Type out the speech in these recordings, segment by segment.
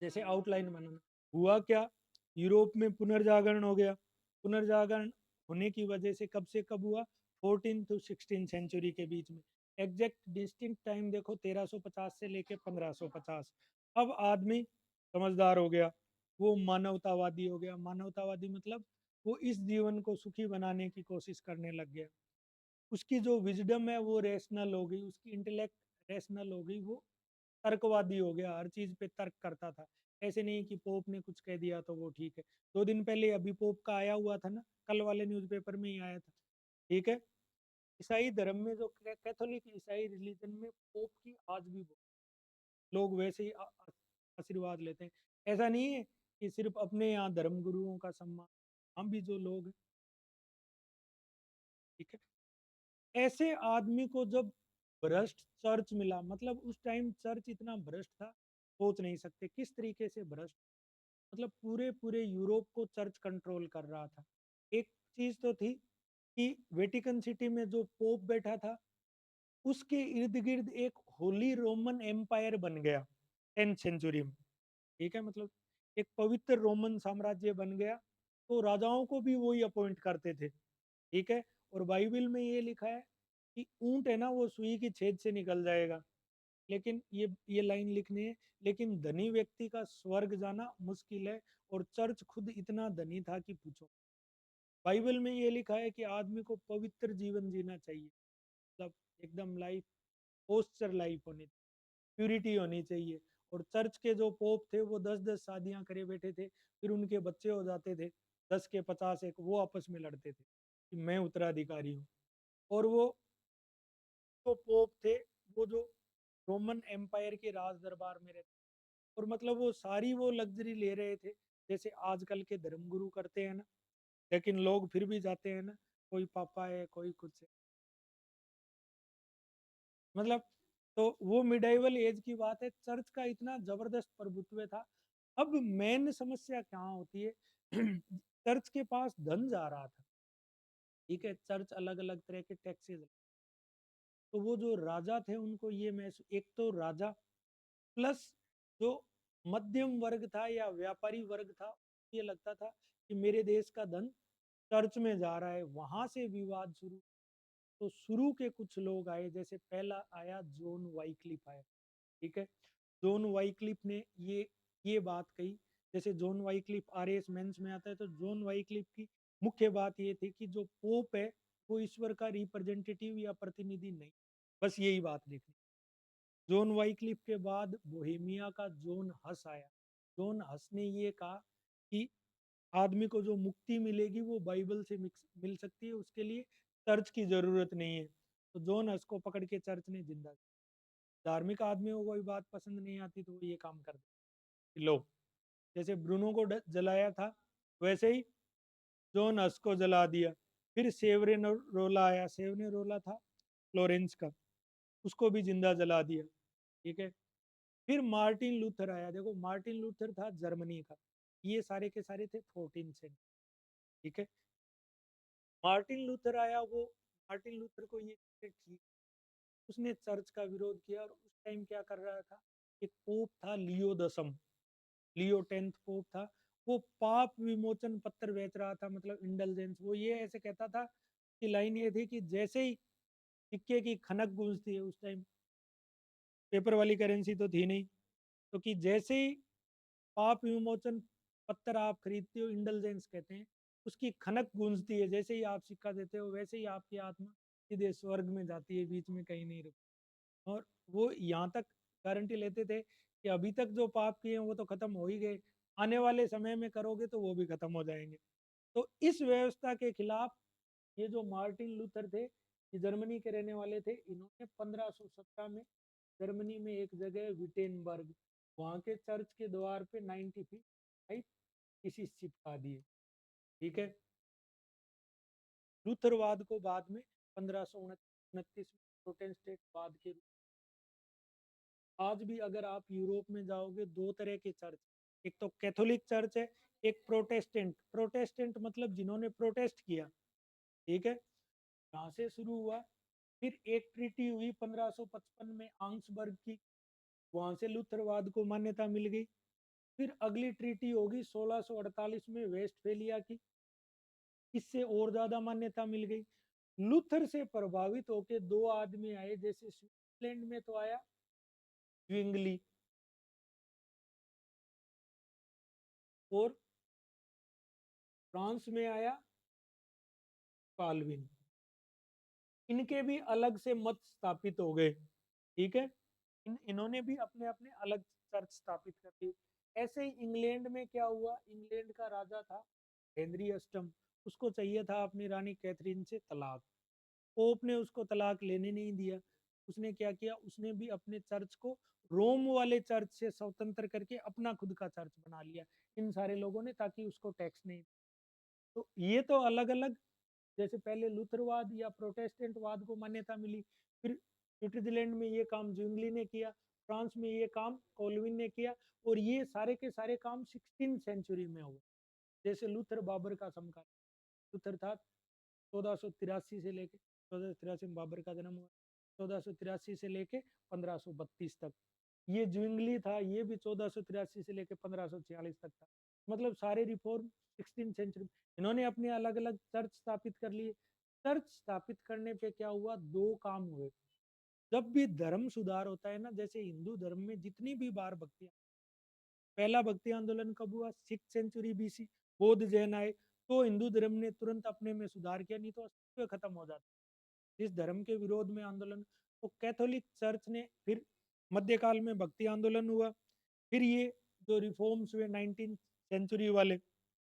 जैसे आउटलाइन बनाना। हुआ क्या, यूरोप में पुनर्जागरण हो गया। पुनर्जागरण होने की वजह से कब से कब हुआ, 14 to 16 सेंचुरी के बीच में। एग्जैक्ट डिस्टिंक्ट टाइम देखो 1350 से लेके 1550। अब आदमी समझदार हो गया, वो मानवतावादी हो गया। मानवतावादी मतलब वो इस जीवन को सुखी बनाने की कोशिश करने लग गया। उसकी जो विजडम है वो रेशनल हो गई, उसकी इंटेलेक्ट रेशनल हो गई, वो तर्कवादी हो गया, हर चीज पे तर्क करता था। ऐसे नहीं कि पोप ने कुछ कह दिया तो वो ठीक है। 2 दिन पहले अभी पोप का आया हुआ था ना, कल वाले न्यूज़पेपर में ही आया था। ठीक है। ईसाई धर्म में जो कैथोलिक ईसाई रिलीजन में पोप की आज भी लोग वैसे ही आशीर्वाद लेते हैं। ऐसा नहीं है कि सिर्फ अपने यहाँ धर्म गुरुओं का सम्मान, हम भी जो लोग हैं, ठीक है। ऐसे आदमी को जब भ्रष्ट चर्च मिला, मतलब उस टाइम चर्च इतना भ्रष्ट था, सोच नहीं सकते किस तरीके से भ्रष्ट। मतलब पूरे पूरे यूरोप को चर्च कंट्रोल कर रहा था। एक चीज तो थी कि वेटिकन सिटी में जो पोप बैठा था, उसके इर्द गिर्द एक होली रोमन एम्पायर बन गया 10th सेंचुरी में। ठीक है, मतलब एक पवित्र रोमन साम्राज्य बन गया। तो राजाओं को भी वही अपॉइंट करते थे। ठीक है। और बाइबल में ये लिखा है कि ऊंट है ना वो सुई की छेद से निकल जाएगा। लेकिन ये लाइन लिखनी है, लेकिन धनी व्यक्ति का स्वर्ग जाना मुश्किल है। और चर्च खुद इतना धनी था कि पूछो। बाइबल में ये लिखा है कि आदमी को पवित्र जीवन जीना चाहिए, मतलब एकदम लाइफ, पोस्चर लाइफ होनी, प्यूरिटी होनी चाहिए। और चर्च के जो पोप थे वो 10-10 शादियां करे बैठे थे, फिर उनके बच्चे हो जाते थे 10 के 50, एक वो आपस में लड़ते थे कि मैं उत्तराधिकारी हूँ। और वो जो पोप थे, वो जो रोमन एम्पायर के राज दरबार में रहते, और मतलब वो सारी वो लग्जरी ले रहे थे जैसे आजकल के धर्मगुरु करते हैं ना। लेकिन लोग फिर भी जाते हैं ना, कोई पापा है कोई कुछ है, मतलब। तो वो मिडाइवल एज की बात है, चर्च का इतना जबरदस्त प्रभुत्व था। अब मेन समस्या क्या होती है चर्च के पास धन जा रहा था। ठीक है, चर्च अलग अलग तरह के टैक्सेस, तो वो जो राजा थे उनको ये महसूस, एक तो राजा प्लस जो मध्यम वर्ग था या व्यापारी वर्ग था, ये लगता था कि मेरे देश का धन चर्च में जा रहा है। वहां से विवाद शुरू। तो शुरू के कुछ लोग आए, जैसे पहला आया जॉन वाइक्लिफ आया। ठीक है। जॉन वाइक्लिफ ने ये बात कही। जैसे जॉन वाइक्लिफ आरएस मेंस में आता है, तो जॉन वाइक्लिफ की मुख्य बात ये थी कि जो पोप है वो ईश्वर का रिप्रेजेंटेटिव या प्रतिनिधि नहीं। बस यही बात लिखनी। जॉन वाइक्लिफ के बाद बोहेमिया का जॉन हस आया। जॉन हस ने ये कहा कि आदमी को जो मुक्ति मिलेगी वो बाइबल से मिल सकती है, उसके लिए चर्च की जरूरत नहीं है। तो जॉन हस को पकड़ के चर्च ने जिंदा किया। धार्मिक आदमियों को कोई बात पसंद नहीं आती तो वो ये काम कर दे। लो, जैसे ब्रूनो को जलाया था, वैसे ही जॉन हस को जला दिया। फिर सेवरेनरोला आया। सेवरेनरोला था फ्लोरेंस का, उसको भी जिंदा जला दिया। ठीक है। फिर मार्टिन लूथर आया। देखो, मार्टिन लूथर था जर्मनी का। ये सारे के सारे थे 14 से। ठीक है। मार्टिन लूथर आया, वो मार्टिन लूथर को ये ठीक, उसने चर्च का विरोध किया। और उस टाइम क्या कर रहा था, एक पोप था लियो 10, लियो 10th पोप था। वो पाप विमोचन पत्र बेच रहा था, मतलब इंडलजेंस। वो ये ऐसे कहता था कि लाइन ये थी कि जैसे ही सिक्के की खनक गूंजती है, उस टाइम पेपर वाली करेंसी तो थी नहीं, तो कि जैसे ही पाप विमोचन पत्र आप खरीदते हो, इंडलजेंस कहते हैं, उसकी खनक गूंजती है, जैसे ही आप सिक्का देते हो वैसे ही आपकी आत्मा सीधे स्वर्ग में जाती है, बीच में कहीं नहीं रुकती। और वो यहाँ तक गारंटी लेते थे कि अभी तक जो पाप किए हैं वो तो खत्म हो ही गए, आने वाले समय में करोगे तो वो भी खत्म हो जाएंगे। तो इस व्यवस्था के खिलाफ ये जो मार्टिन लूथर थे, ये जर्मनी के रहने वाले थे। इन्होंने 1517 में जर्मनी में एक जगह विटेनबर्ग, वहां के चर्च के द्वार पे 90 फीट हाइट किसी चिपका दिए। ठीक है। लूथरवाद को बाद में 1529 में प्रोटेस्टेंटवाद के रूप। आज भी अगर आप यूरोप में जाओगे, दो तरह के चर्च, एक तो कैथोलिक चर्च है, एक प्रोटेस्टेंट। प्रोटेस्टेंट मतलब जिन्होंने प्रोटेस्ट किया। ठीक है। यहाँ से शुरू हुआ। फिर एक ट्रीटी हुई 1555 में आंग्सबर्ग की, वहां से लूथरवाद को मान्यता मिल गई। फिर अगली ट्रीटी होगी 1648 में वेस्टफेलिया की, इससे और ज्यादा मान्यता मिल गई। लूथर से प्रभावित होकर दो आदमी आए, जैसे स्विट्जरलैंड में तो आया ज्विंगली और फ्रांस में आया काल्विन। इनके भी अलग से मत स्थापित हो गए, ठीक है। इन्होंने भी अपने अपने अलग चर्च स्थापित कर दी। ऐसे ही इंग्लैंड में क्या हुआ, इंग्लैंड का राजा था हेनरी अष्टम, उसको चाहिए था अपनी रानी कैथरीन से तलाक। पोप ने उसको तलाक लेने नहीं दिया। उसने क्या किया, उसने भी अपने चर्च को रोम वाले चर्च से स्वतंत्र करके अपना खुद का चर्च बना लिया इन सारे लोगों ने, ताकि उसको टैक्स नहीं। तो ये तो अलग अलग, जैसे पहले लूथरवाद या प्रोटेस्टेंटवाद को मान्यता मिली, फिर स्विट्जरलैंड में ये काम ज्विंगली ने किया, फ्रांस में ये काम कोलविन ने किया, और ये सारे के सारे काम 16 सेंचुरी में हुए। जैसे लूथर बाबर का समकालीन, लूथर था 1483 से लेके 1483 में बाबर का जन्म हुआ, 1483 से लेके 1532 तक। ये ज्विंगली था, ये भी 1483 से लेके 1546 तक था। मतलब सारे रिफॉर्म 16 सेंचुरी। इन्होंने अपने अलग अलग चर्च स्थापित कर लिए। चर्च स्थापित करने पे क्या हुआ, दो काम हुए। जब भी धर्म सुधार होता है ना, जैसे हिंदू धर्म में जितनी भी बार भक्ति, पहला भक्ति आंदोलन कब हुआ, 6 सेंचुरी BC, बौद्ध जैन आए, तो हिंदू धर्म ने तुरंत अपने में सुधार किया, नहीं तो अस्तित्व खत्म हो जाता इस धर्म के विरोध में आंदोलन। तो कैथोलिक चर्च ने फिर मध्यकाल में भक्ति आंदोलन हुआ, फिर ये जो रिफॉर्म्स हुए 19 सेंचुरी वाले,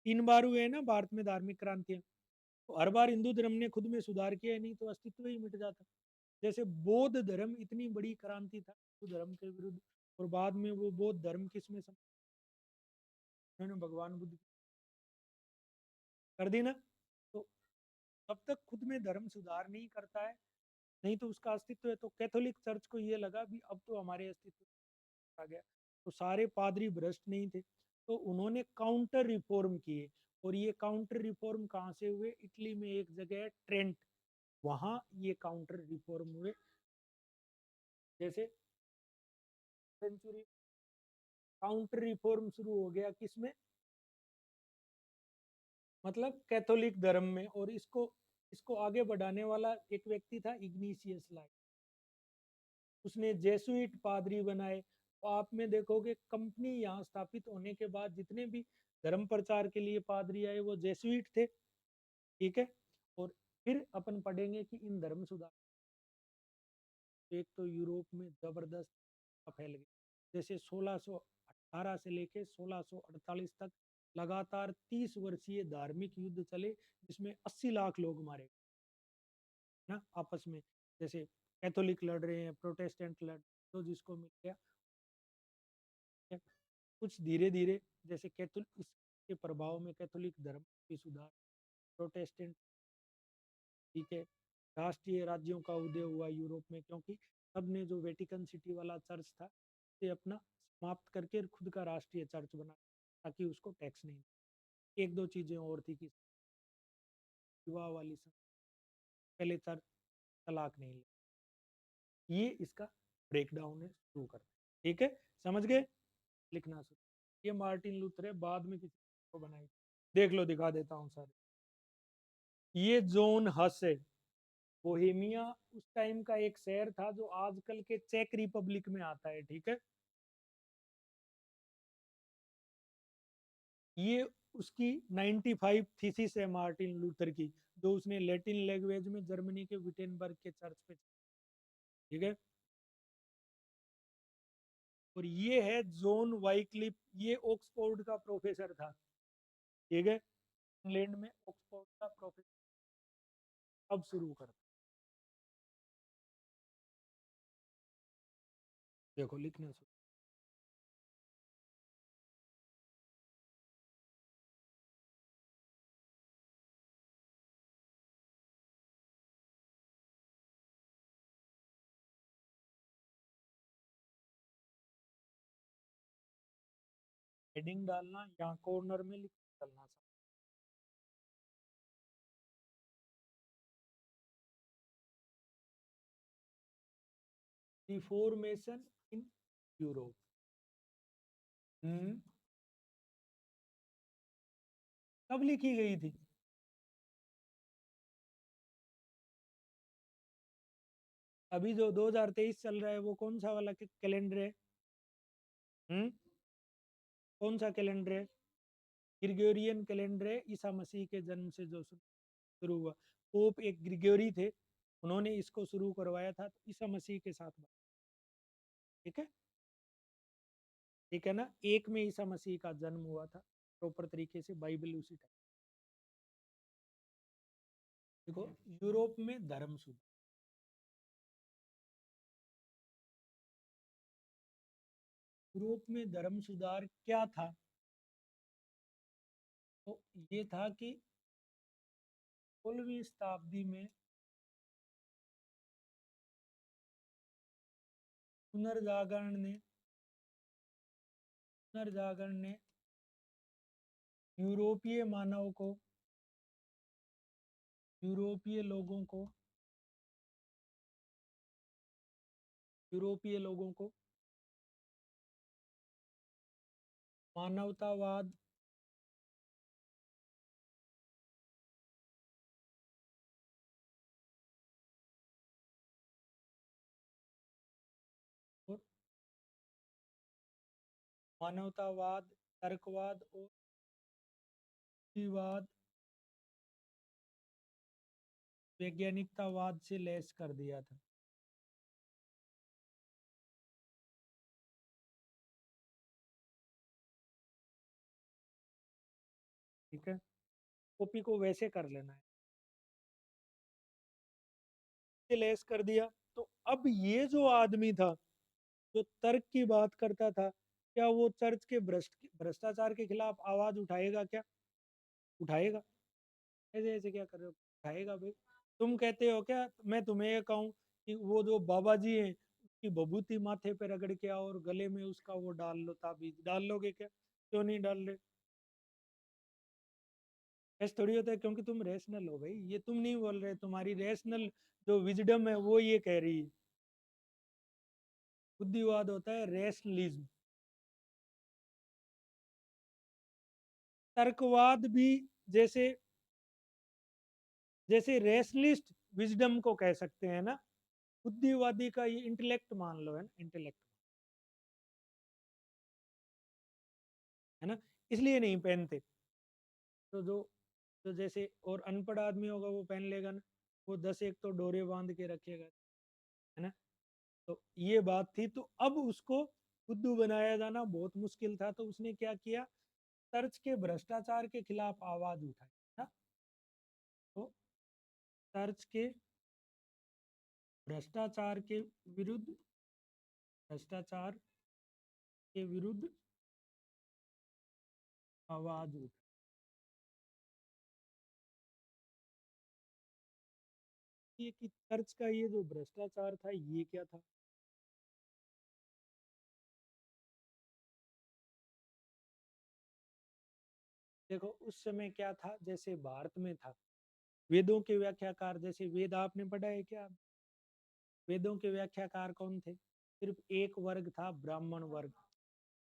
3 बार हुए हैं ना भारत में धार्मिक क्रांतियां, तो हर बार हिंदू धर्म ने खुद में सुधार किया, नहीं तो अस्तित्व ही मिट जाता। जैसे बौद्ध धर्म इतनी बड़ी क्रांति था हिंदू धर्म के विरुद्ध, और बाद में वो बौद्ध धर्म किसमें उन्होंने भगवान बुद्ध कर दी ना। तो तब तक खुद में धर्म सुधार नहीं करता है, नहीं तो उसका अस्तित्व है। तो कैथोलिक चर्च को ये लगा भी अब तो हमारे अस्तित्व आ गया। तो सारे पादरी भ्रष्ट नहीं थे, तो उन्होंने काउंटर रिफॉर्म किए। और ये काउंटर रिफॉर्म कहाँ से हुए, इटली में एक जगह है ट्रेंट, वहां ये काउंटर रिफॉर्म हुए। जैसे सेंचुरी काउंटर रिफॉर्म शुरू हो गया किसमें, मतलब कैथोलिक धर्म में। और इसको इसको आगे बढ़ाने वाला एक व्यक्ति था इग्निशियस लाइट, उसने जेसुइट पादरी बनाए। तो आप में देखोगे कंपनी यहाँ स्थापित होने के बाद जितने भी धर्म प्रचार के लिए पादरी आए वो जेसुइट थे, ठीक है। और फिर अपन पढ़ेंगे कि इन धर्म सुधार एक तो यूरोप में जबरदस्त फैल गई। जैसे 1618 से लेके 1648 तक लगातार 30 वर्षीय धार्मिक युद्ध चले, जिसमें 80 लाख लोग मारे ना आपस में। जैसे कैथोलिक लड़ रहे हैं, प्रोटेस्टेंट लड़, तो जिसको मिल गया। कुछ धीरे धीरे जैसे कैथोलिक, इसके प्रभाव में कैथोलिक धर्म की सुधार, प्रोटेस्टेंट, ठीक है, राष्ट्रीय राज्यों का उदय हुआ यूरोप में, क्योंकि सबने जो वेटिकन सिटी वाला चर्च था से अपना समाप्त करके खुद का राष्ट्रीय चर्च बना, ताकि उसको टैक्स नहीं। एक दो चीजें और थी कि विवाह वाली सब, पहले चर्च तलाक नहीं ले, ये इसका ब्रेकडाउन है शुरू कर, ठीक है, समझ गए। लिखना शुरू, ये मार्टिन लूथर है, बाद में किसी को बनाई, देख लो दिखा देता हूँ सर। ये जोन हस है, बोहेमिया उस टाइम का एक शहर था जो आजकल के चेक रिपब्लिक में आता है, ठीक है। ये उसकी 95 थीसिस है मार्टिन लूथर की, जो उसने लैटिन लैंग्वेज में जर्मनी के विटेनबर्ग के चर्च पे, ठीक है। और ये है जॉन वाइक्लिफ, ये ऑक्सफोर्ड का प्रोफेसर था, ठीक है, इंग्लैंड में ऑक्सफोर्ड का प्रोफेसर। अब शुरू कर, देखो लिखना शुरू। हेडिंग डालना यहाँ कॉर्नर में लिख डालना, रिफॉर्मेशन इन यूरोप। कब लिखी गई थी? अभी जो 2023 चल रहा है वो कौन सा वाला कैलेंडर है? हम्म, कौन सा कैलेंडर है? ग्रिगोरियन कैलेंडर है, ईसा मसीह के जन्म से जो शुरू हुआ। पोप एक ग्रिगोरी थे, उन्होंने इसको शुरू करवाया था, तो ईसा मसीह के साथ ठीक है। ठीक है ना, एक में ईसा मसीह का जन्म हुआ था प्रॉपर तरीके से, बाइबल उसी टाइम। देखो, यूरोप में धर्म शुद्ध, यूरोप में धर्म सुधार क्या था? तो ये था कि 16वीं शताब्दी में पुनर्जागरण ने पुनर्जागरण ने यूरोपीय मानव को, यूरोपीय लोगों को, यूरोपीय लोगों को मानवतावाद और मानवतावाद, तर्कवाद और युक्तिवाद, वैज्ञानिकतावाद से लैस कर दिया था। ठीक है, कॉपी को वैसे कर लेना है, से लैस कर दिया। तो अब ये जो आदमी था, जो तर्क की बात करता था, क्या वो चर्च के भ्रष्टाचार के खिलाफ आवाज उठाएगा क्या? उठाएगा? ऐसे ऐसे क्या कर रहे हो, उठाएगा भाई? तुम कहते हो क्या, मैं तुम्हें ये कहूँ कि वो जो बाबा जी हैं उसकी बभूति माथे पे रगड़ के आओ और गले में उसका वो डाल लो, ताबीज डाल लोगे क्या? क्यों नहीं डाल रहे? ऐसा थोड़ी होता है, क्योंकि तुम रेशनल हो भाई, ये तुम नहीं बोल रहे, तुम्हारी रेशनल जो विजडम है वो ये कह रही है। बुद्धिवाद होता है रेशनलिज्म। तर्कवाद भी जैसे, जैसे रेशनलिस्ट विजडम को कह सकते हैं ना, बुद्धिवादी का ये इंटेलेक्ट मान लो, है ना, इंटेलेक्ट, है ना, इसलिए नहीं पहनते। तो जो जैसे और अनपढ़ आदमी होगा वो पहन लेगा ना, वो 10 एक तो डोरे बांध के रखेगा, है ना। तो ये बात थी, तो अब उसको बुद्धू बनाया जाना बहुत मुश्किल था, तो उसने क्या किया, चर्च के भ्रष्टाचार के खिलाफ आवाज उठाई ना। तो चर्च के भ्रष्टाचार के विरुद्ध, भ्रष्टाचार के विरुद्ध आवाज उठाई। ये कि चर्च का ये जो भ्रष्टाचार था ये क्या था? देखो, उस समय क्या था, जैसे भारत में था, वेदों के व्याख्याकार, जैसे वेद आपने पढ़ा है क्या? वेदों के व्याख्याकार कौन थे? सिर्फ एक वर्ग था, ब्राह्मण वर्ग।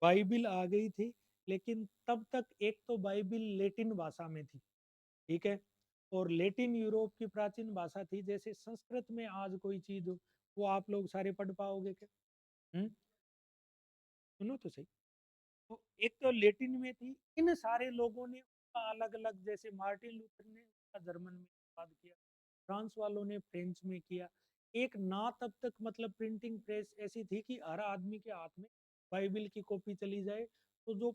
बाइबिल आ गई थी, लेकिन तब तक एक तो बाइबिल लेटिन भाषा में थी, ठीक है, और लेटिन यूरोप की प्राचीन भाषा थी। जैसे संस्कृत में आज कोई चीज हो, वो आप लोग सारे पढ़ पाओगे क्या? सुनो तो सही। तो एक तो लेटिन में थी, इन सारे लोगों ने उसका अलग अलग, जैसे मार्टिन लूथर ने उसका जर्मन में अनुवाद किया, फ्रांस वालों ने फ्रेंच में किया। एक ना तब तक मतलब प्रिंटिंग प्रेस ऐसी थी कि हर आदमी के हाथ में बाइबिल की कॉपी चली जाए, तो जो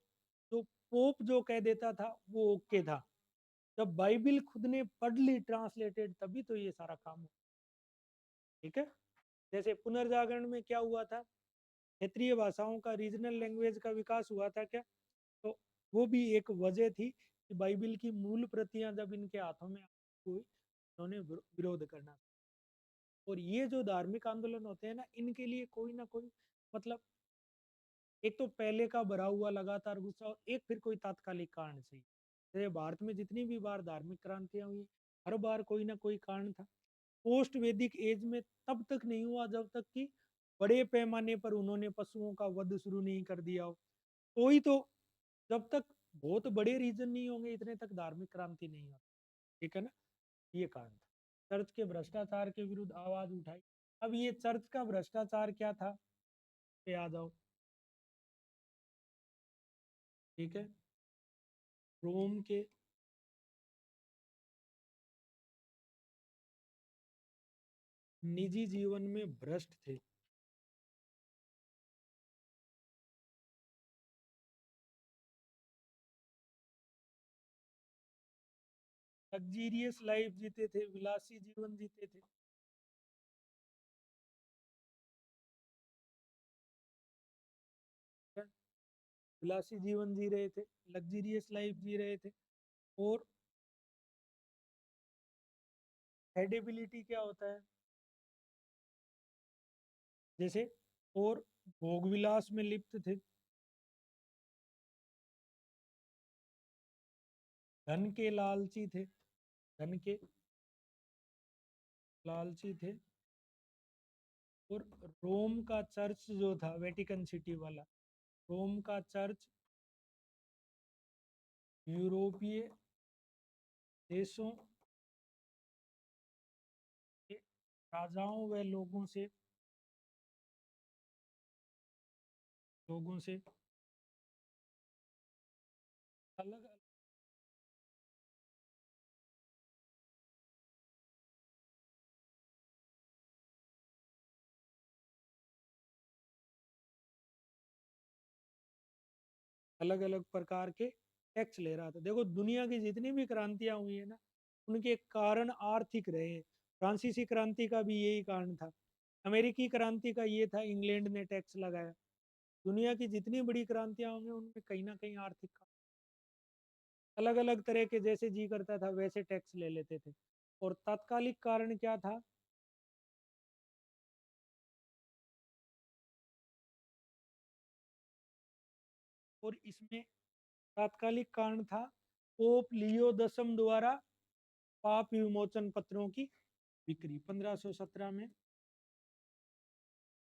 जो पोप जो कह देता था वो ओके था। जब बाइबिल खुद ने पढ़ ली ट्रांसलेटेड, तभी तो ये सारा काम हुआ। ठीक है, जैसे पुनर्जागरण में क्या हुआ था, क्षेत्रीय भाषाओं का, रीजनल लैंग्वेज का विकास हुआ था क्या? तो वो भी एक वजह थी कि बाइबिल की मूल प्रतियां जब इनके हाथों में हुई, उन्होंने विरोध करना। और ये जो धार्मिक आंदोलन होते हैं ना, इनके लिए कोई ना कोई मतलब, एक तो पहले का भरा हुआ लगातार गुस्सा, और एक फिर कोई तात्कालिक कारण से। जैसे भारत में जितनी भी बार धार्मिक क्रांतियां हुई, हर बार कोई ना कोई कारण था। पोस्ट वैदिक एज में तब तक नहीं हुआ जब तक कि बड़े पैमाने पर उन्होंने पशुओं का वध शुरू नहीं कर दिया हो। कोई तो, जब तक बहुत बड़े रीजन नहीं होंगे इतने तक धार्मिक क्रांति नहीं होती, ठीक है ना। ये कारण था, चर्च के भ्रष्टाचार के विरुद्ध आवाज उठाई। अब ये चर्च का भ्रष्टाचार क्या था, पे आ जाओ, ठीक है। रोम के निजी जीवन में भ्रष्ट थे। लग्जीरियस लाइफ जीते थे, विलासी जीवन जीते थे। विलासी जीवन जी रहे थे, लग्जीरियस लाइफ जी रहे थे। और हेडेबिलिटी क्या होता है, जैसे, और भोगविलास में लिप्त थे, धन के लालची थे, धन के लालची थे। और रोम का चर्च जो था, वेटिकन सिटी वाला, रोम का चर्च यूरोपीय देशों के राजाओं व लोगों से अलग अलग अलग प्रकार के टैक्स ले रहा था। देखो दुनिया की जितनी भी क्रांतियां हुई है ना, उनके कारण आर्थिक रहे हैं। फ्रांसीसी क्रांति का भी यही कारण था, अमेरिकी क्रांति का ये था, इंग्लैंड ने टैक्स लगाया। दुनिया की जितनी बड़ी क्रांतियां होंगी उनमें कहीं ना कहीं आर्थिक अलग अलग तरह के, जैसे जी करता था वैसे टैक्स ले लेते थे। और तात्कालिक कारण क्या था, और इसमें तात्कालिक कारण था पोप लियो दसम द्वारा पाप विमोचन पत्रों की बिक्री 1517 में।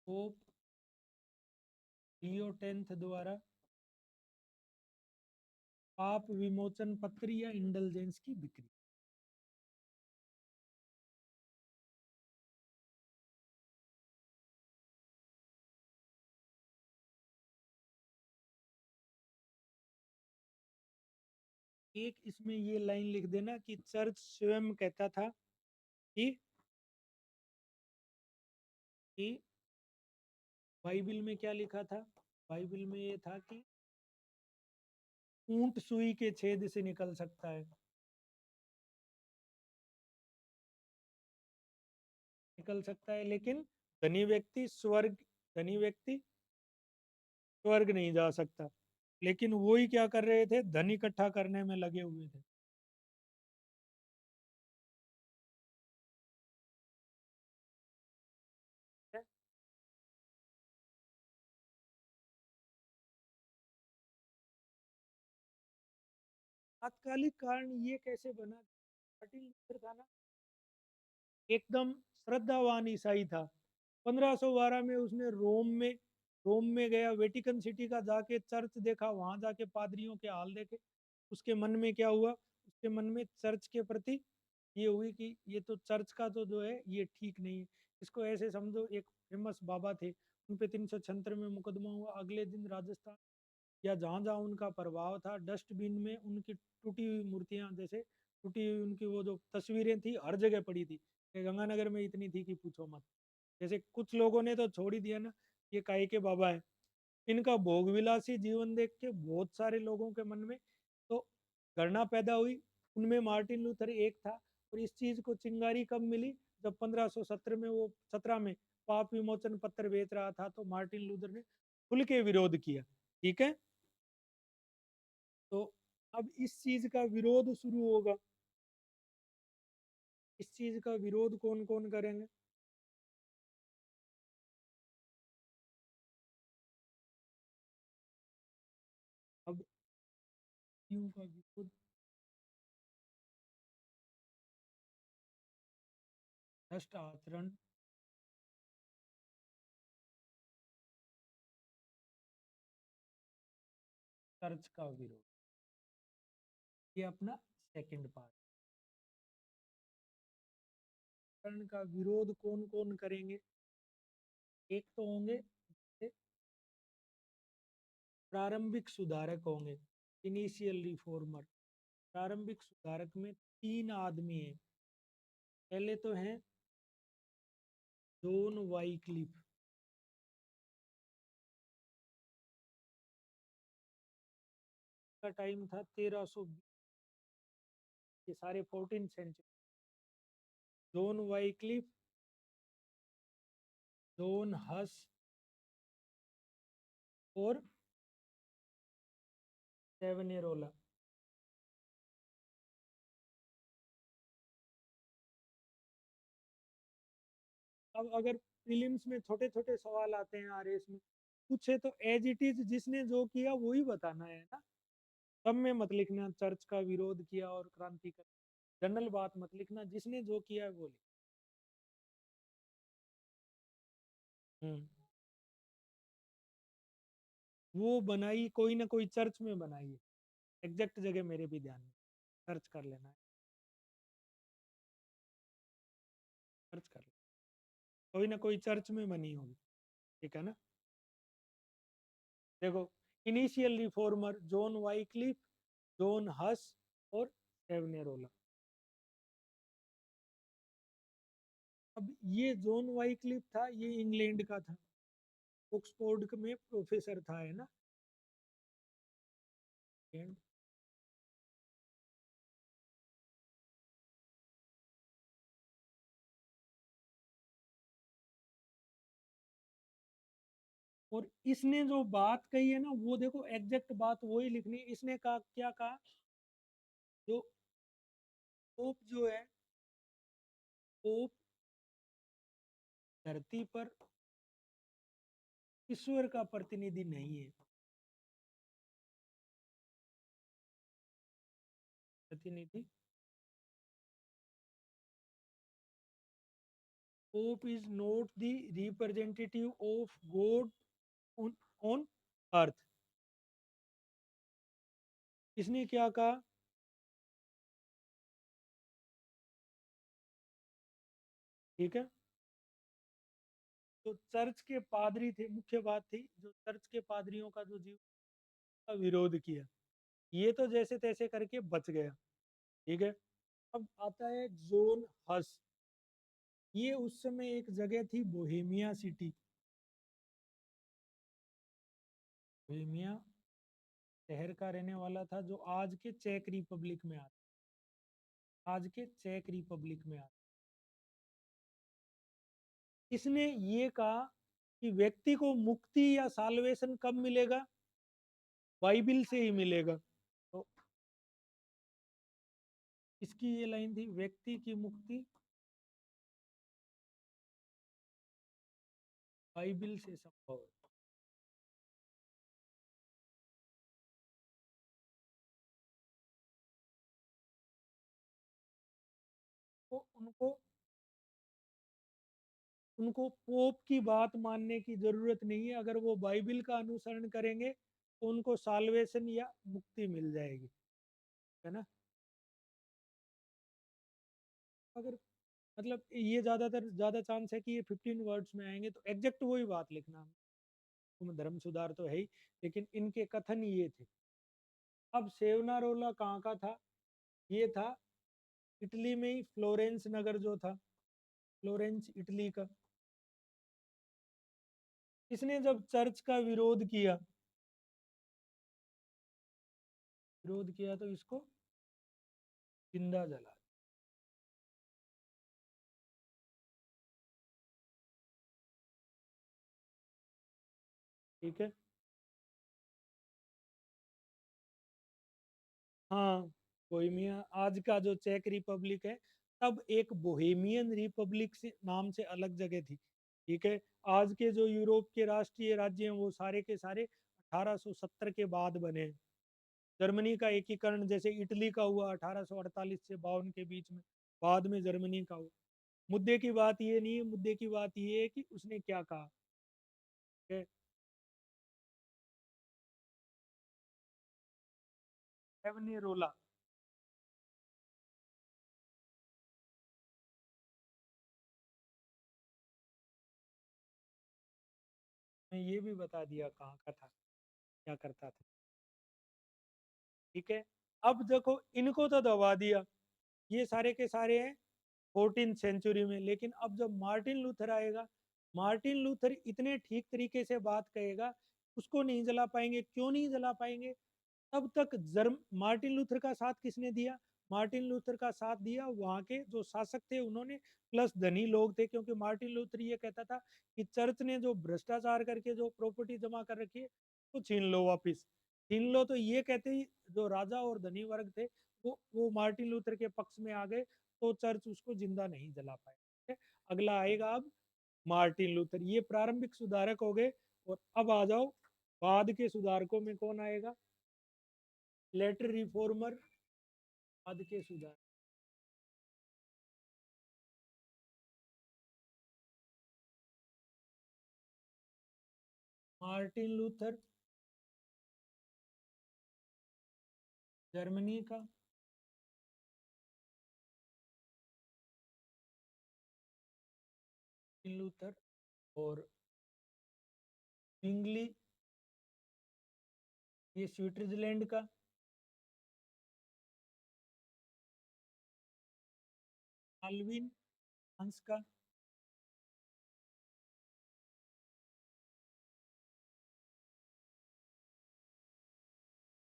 पोप लियो टेंथ द्वारा पाप विमोचन पत्र या इंडल्जेंस की बिक्री। एक इसमें ये लाइन लिख देना कि चर्च स्वयं कहता था कि कि बाइबल में क्या लिखा था, बाइबल में ये था कि ऊंट सुई के छेद से निकल सकता है, निकल सकता है, लेकिन धनी व्यक्ति स्वर्ग धनी व्यक्ति स्वर्ग नहीं जा सकता। लेकिन वो ही क्या कर रहे थे, धन इकट्ठा करने में लगे हुए थे। तात्कालिक कारण ये कैसे बना, मार्टिन लूथर था ना, एकदम श्रद्धावान ईसाई था। 1512 में उसने रोम में गया, वेटिकन सिटी का जाके चर्च देखा, वहां जाके पादरियों के हाल देखे। उसके मन में क्या हुआ, उसके मन में चर्च के प्रति ये हुई कि ये तो चर्च का तो जो है ये ठीक नहीं है। इसको ऐसे समझो, एक फेमस बाबा थे, उन पे 376 में मुकदमा हुआ। अगले दिन राजस्थान या जहाँ जहाँ उनका प्रभाव था, डस्टबिन में उनकी टूटी हुई मूर्तियां, जैसे टूटी हुई उनकी वो जो तस्वीरें थी, हर जगह पड़ी थी। गंगानगर में इतनी थी कि पूछो मत। जैसे कुछ लोगों ने तो छोड़ ही दिया ना, ये काहे के बाबा है। इनका भोगविलासी जीवन देख के बहुत सारे लोगों के मन में तो घृणा पैदा हुई। उनमें मार्टिन लूथर एक था। और इस चीज को चिंगारी कब मिली, जब 1517 में वो 17 में पाप विमोचन पत्र बेच रहा था, तो मार्टिन लूथर ने खुल के विरोध किया, ठीक है। तो अब इस चीज का विरोध शुरू होगा, इस चीज का विरोध कौन कौन करेंगे। अब क्यों का विरोध, भ्रष्ट आचरण, चर्च का विरोध। ये अपना सेकंड पार्ट। कर्ण का विरोध कौन कौन करेंगे? एक तो होंगे प्रारंभिक सुधारक होंगे, इनिशियल रिफॉर्मर। प्रारंभिक सुधारक में 3 आदमी हैं। पहले तो हैं जॉन वाइक्लिफ। का टाइम था 1320, ये सारे 14 century. John Wycliffe, John Huss और सेवनेरोला। अब अगर प्रीलिम्स में छोटे छोटे सवाल आते हैं आरएस में, पूछे तो एज इट इज जिसने जो किया वही बताना है ना। सब में मत लिखना चर्च का विरोध किया और क्रांति कर, जनरल बात मत लिखना, जिसने जो किया है वो लिख। हम्म। वो बनाई कोई ना कोई चर्च में बनाई है, एग्जैक्ट जगह मेरे भी ध्यान में, सर्च कर लेना है, सर्च कर लेना, कोई ना कोई चर्च में बनी होगी। ठीक है ना। देखो, initial reformer John Wycliffe, John Huss और सेवनेरोला। अब ये जॉन वाइक्लिफ था, ये इंग्लैंड का था, ऑक्सफोर्ड में प्रोफेसर था, है ना। And और इसने जो बात कही है ना, वो देखो एग्जैक्ट बात वही लिखनी है। इसने कहा, क्या कहा, जो पोप जो है, पोप धरती पर ईश्वर का प्रतिनिधि नहीं है। प्रतिनिधि, pope is not the representative of God on earth. इसने क्या कहा, ठीक है। तो चर्च के पादरी थे, मुख्य बात थी जो चर्च के पादरियों का जो जीव का विरोध किया, ये तो जैसे तैसे करके बच गया। ठीक है। अब आता है जोन हस। ये उस समय एक जगह थी बोहेमिया सिटी। बोहेमिया शहर का रहने वाला था, जो आज के चेक रिपब्लिक में आता, आज के चेक रिपब्लिक में आता। इसने ये कहा कि व्यक्ति को मुक्ति या साल्वेशन कब मिलेगा, बाइबिल से ही मिलेगा। तो इसकी ये लाइन थी, व्यक्ति की मुक्ति बाइबिल से संभव है। तो उनको उनको पोप की बात मानने की जरूरत नहीं है। अगर वो बाइबिल का अनुसरण करेंगे तो उनको साल्वेशन या मुक्ति मिल जाएगी, है ना। अगर मतलब ये ज्यादातर ज्यादा चांस है कि ये 15 वर्ड्स में आएंगे, तो एग्जैक्ट वही बात लिखना। तुम धर्म सुधार तो है ही, लेकिन इनके कथन ये थे। अब सेवनारोला कहाँ का था? ये था इटली में ही, फ्लोरेंस नगर जो था, फ्लोरेंस इटली का। इसने जब चर्च का विरोध किया तो इसको जिंदा जला। ठीक है। हाँ, बोहेमिया आज का जो चेक रिपब्लिक है, तब एक बोहेमियन रिपब्लिक से नाम से अलग जगह थी। ठीक है। आज के जो यूरोप के राष्ट्रीय राज्य हैं वो सारे के सारे 1870 के बाद बने हैं। जर्मनी का एकीकरण जैसे इटली का हुआ 1848 से 52 के बीच में, बाद में जर्मनी का हुआ। मुद्दे की बात ये नहीं है, मुद्दे की बात ये है कि उसने क्या कहा। ठीक है। सेवनेरोला, मैं ये भी बता दिया कहाँ का था, क्या करता था। ठीक है, अब देखो इनको तो दबा दिया, ये सारे के सारे हैं 14th सेंचुरी में। लेकिन अब जब मार्टिन लूथर आएगा, मार्टिन लूथर इतने ठीक तरीके से बात कहेगा, उसको नहीं जला पाएंगे। क्यों नहीं जला पाएंगे? तब तक जर्म मार्टिन लूथर का साथ किसने दिया? मार्टिन लूथर का साथ दिया वहां के जो शासक थे उन्होंने, प्लस धनी लोग थे। क्योंकि मार्टिन लूथर ये कहता था कि चर्च ने जो भ्रष्टाचार करके जो प्रॉपर्टी जमा कर रखी है वो छीन लो, वापिस छीन लो। तो ये कहते ही जो राजा और धनी वर्ग थे वो मार्टिन लूथर के पक्ष में आ गए, तो चर्च उसको जिंदा नहीं जला पाए। ठीक है? अगला आएगा अब मार्टिन लूथर, ये प्रारंभिक सुधारक हो गए। और अब आ जाओ बाद के सुधारकों में कौन आएगा? लेटर रिफॉर्मर, बाद के सुधार। मार्टिन लूथर जर्मनी का, मार्टिन लूथर। और इंग्ली, ये स्विट्जरलैंड का। आल्विन, फ्रांस का।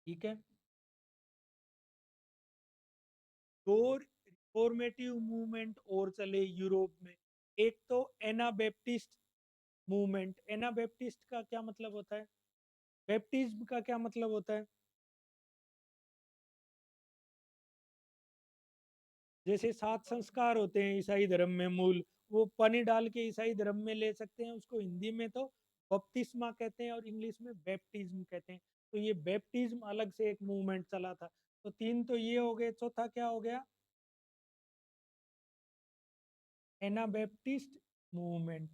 ठीक है, दो रिफॉर्मेटिव मूवमेंट और चले यूरोप में। एक तो एना बैप्टिस्ट मूवमेंट। एना बैप्टिस्ट का क्या मतलब होता है? बैप्टिज्म का क्या मतलब होता है? जैसे 7 संस्कार होते हैं ईसाई धर्म में मूल, वो पानी डाल के ईसाई धर्म में ले सकते हैं, उसको हिंदी में तो बपतिस्मा कहते हैं और इंग्लिश में बैप्टिज्म कहते हैं। तो ये बैप्टिज्म अलग से एक मूवमेंट चला था। तो 3 तो ये हो गए, चौथा क्या हो गया? Anabaptist movement.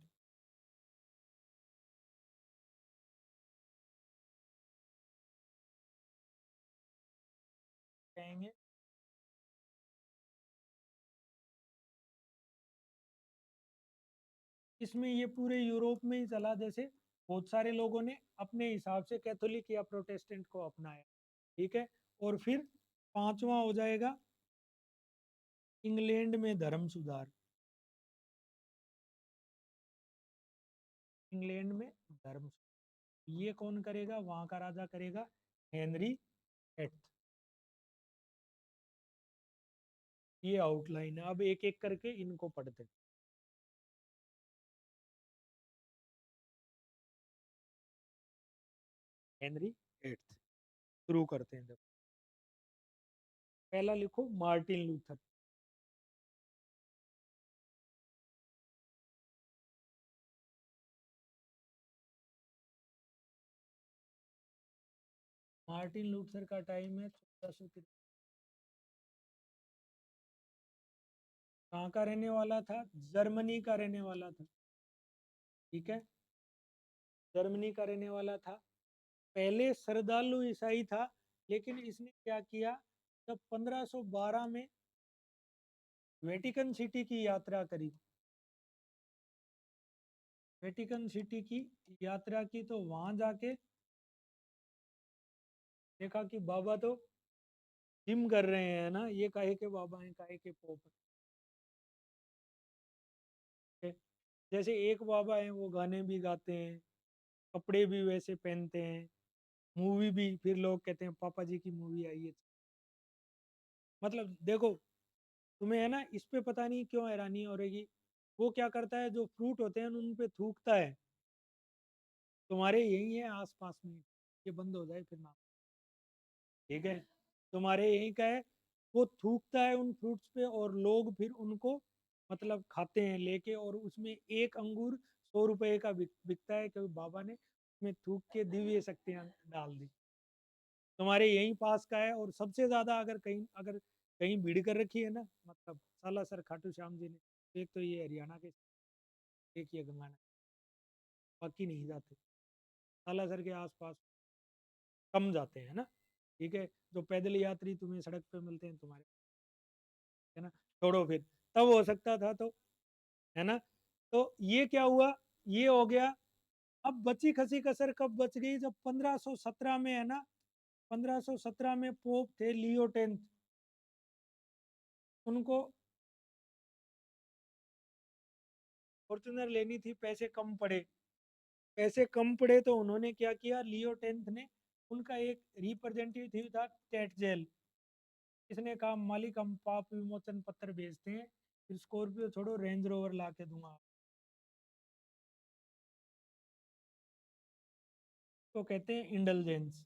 कहेंगे इसमें ये पूरे यूरोप में ही चला। जैसे बहुत सारे लोगों ने अपने हिसाब से कैथोलिक या प्रोटेस्टेंट को अपनाया। ठीक है, और फिर पांचवा हो जाएगा इंग्लैंड में धर्म सुधार। इंग्लैंड में धर्म सुधार, ये कौन करेगा? वहां का राजा करेगा, हेनरी एट। ये आउटलाइन है, अब एक एक करके इनको पढ़ते। हेनरी एट, शुरू करते हैं। जब पहला लिखो मार्टिन लूथर। मार्टिन लूथर का टाइम है 1400। कहाँ का रहने वाला था? जर्मनी का रहने वाला था। ठीक है, जर्मनी का रहने वाला था। पहले श्रद्धालु ईसाई था, लेकिन इसने क्या किया, जब 1512 में वेटिकन सिटी की यात्रा करी, वेटिकन सिटी की यात्रा की, तो वहां जाके देखा कि बाबा तो जिम कर रहे हैं ना, ये काहे के बाबा हैं, काहे के पोप हैं। जैसे एक बाबा है वो गाने भी गाते हैं, कपड़े भी वैसे पहनते हैं, मूवी भी, फिर लोग कहते हैं पापा जी की मूवी आई है। मतलब देखो, तुम्हें है ना इस पे पता नहीं क्यों हैरानी हो रही। वो क्या करता है, जो फ्रूट होते हैं उन पे थूकता है। तुम्हारे यही है आसपास में, ये बंद हो जाए फिर ना। ठीक है, तुम्हारे यही का है। वो थूकता है उन फ्रूट्स पे, और लोग फिर उनको मतलब खाते हैं लेके। और उसमें एक अंगूर 100 रुपए का बिकता है, क्योंकि बाबा ने उसमें थूक के दिव्य शक्तियां डाल दी। तुम्हारे यहीं पास का है। और सबसे ज्यादा अगर कहीं भीड़ कर रखी है ना, मतलब सालासर खाटू श्याम जी ने, एक तो ये हरियाणा के, एक ये गंगाना, बाकी नहीं जाते। सालासर के आसपास कम जाते हैं ना। ठीक है, जो पैदल यात्री तुम्हें सड़क पे मिलते हैं तुम्हारे, है ना, छोड़ो फिर। तब हो सकता था तो, है ना। तो ये क्या हुआ, ये हो गया अब बची खसी कसर कब बच गई, जब 1517 में है ना, 1517 में पोप थे लियो 10th, उनको फॉर्च्यूनर लेनी थी, पैसे कम पड़े। पैसे कम पड़े तो उन्होंने क्या किया, लियो 10th ने, उनका एक रिप्रेजेंटेटिव था टेटजेल, इसने कहा मालिक हम पाप विमोचन पत्र भेजते हैं, फिर स्कॉर्पियो छोड़ो रेंज रोवर ला के दूंगा, तो कहते हैं इंडलजेंस।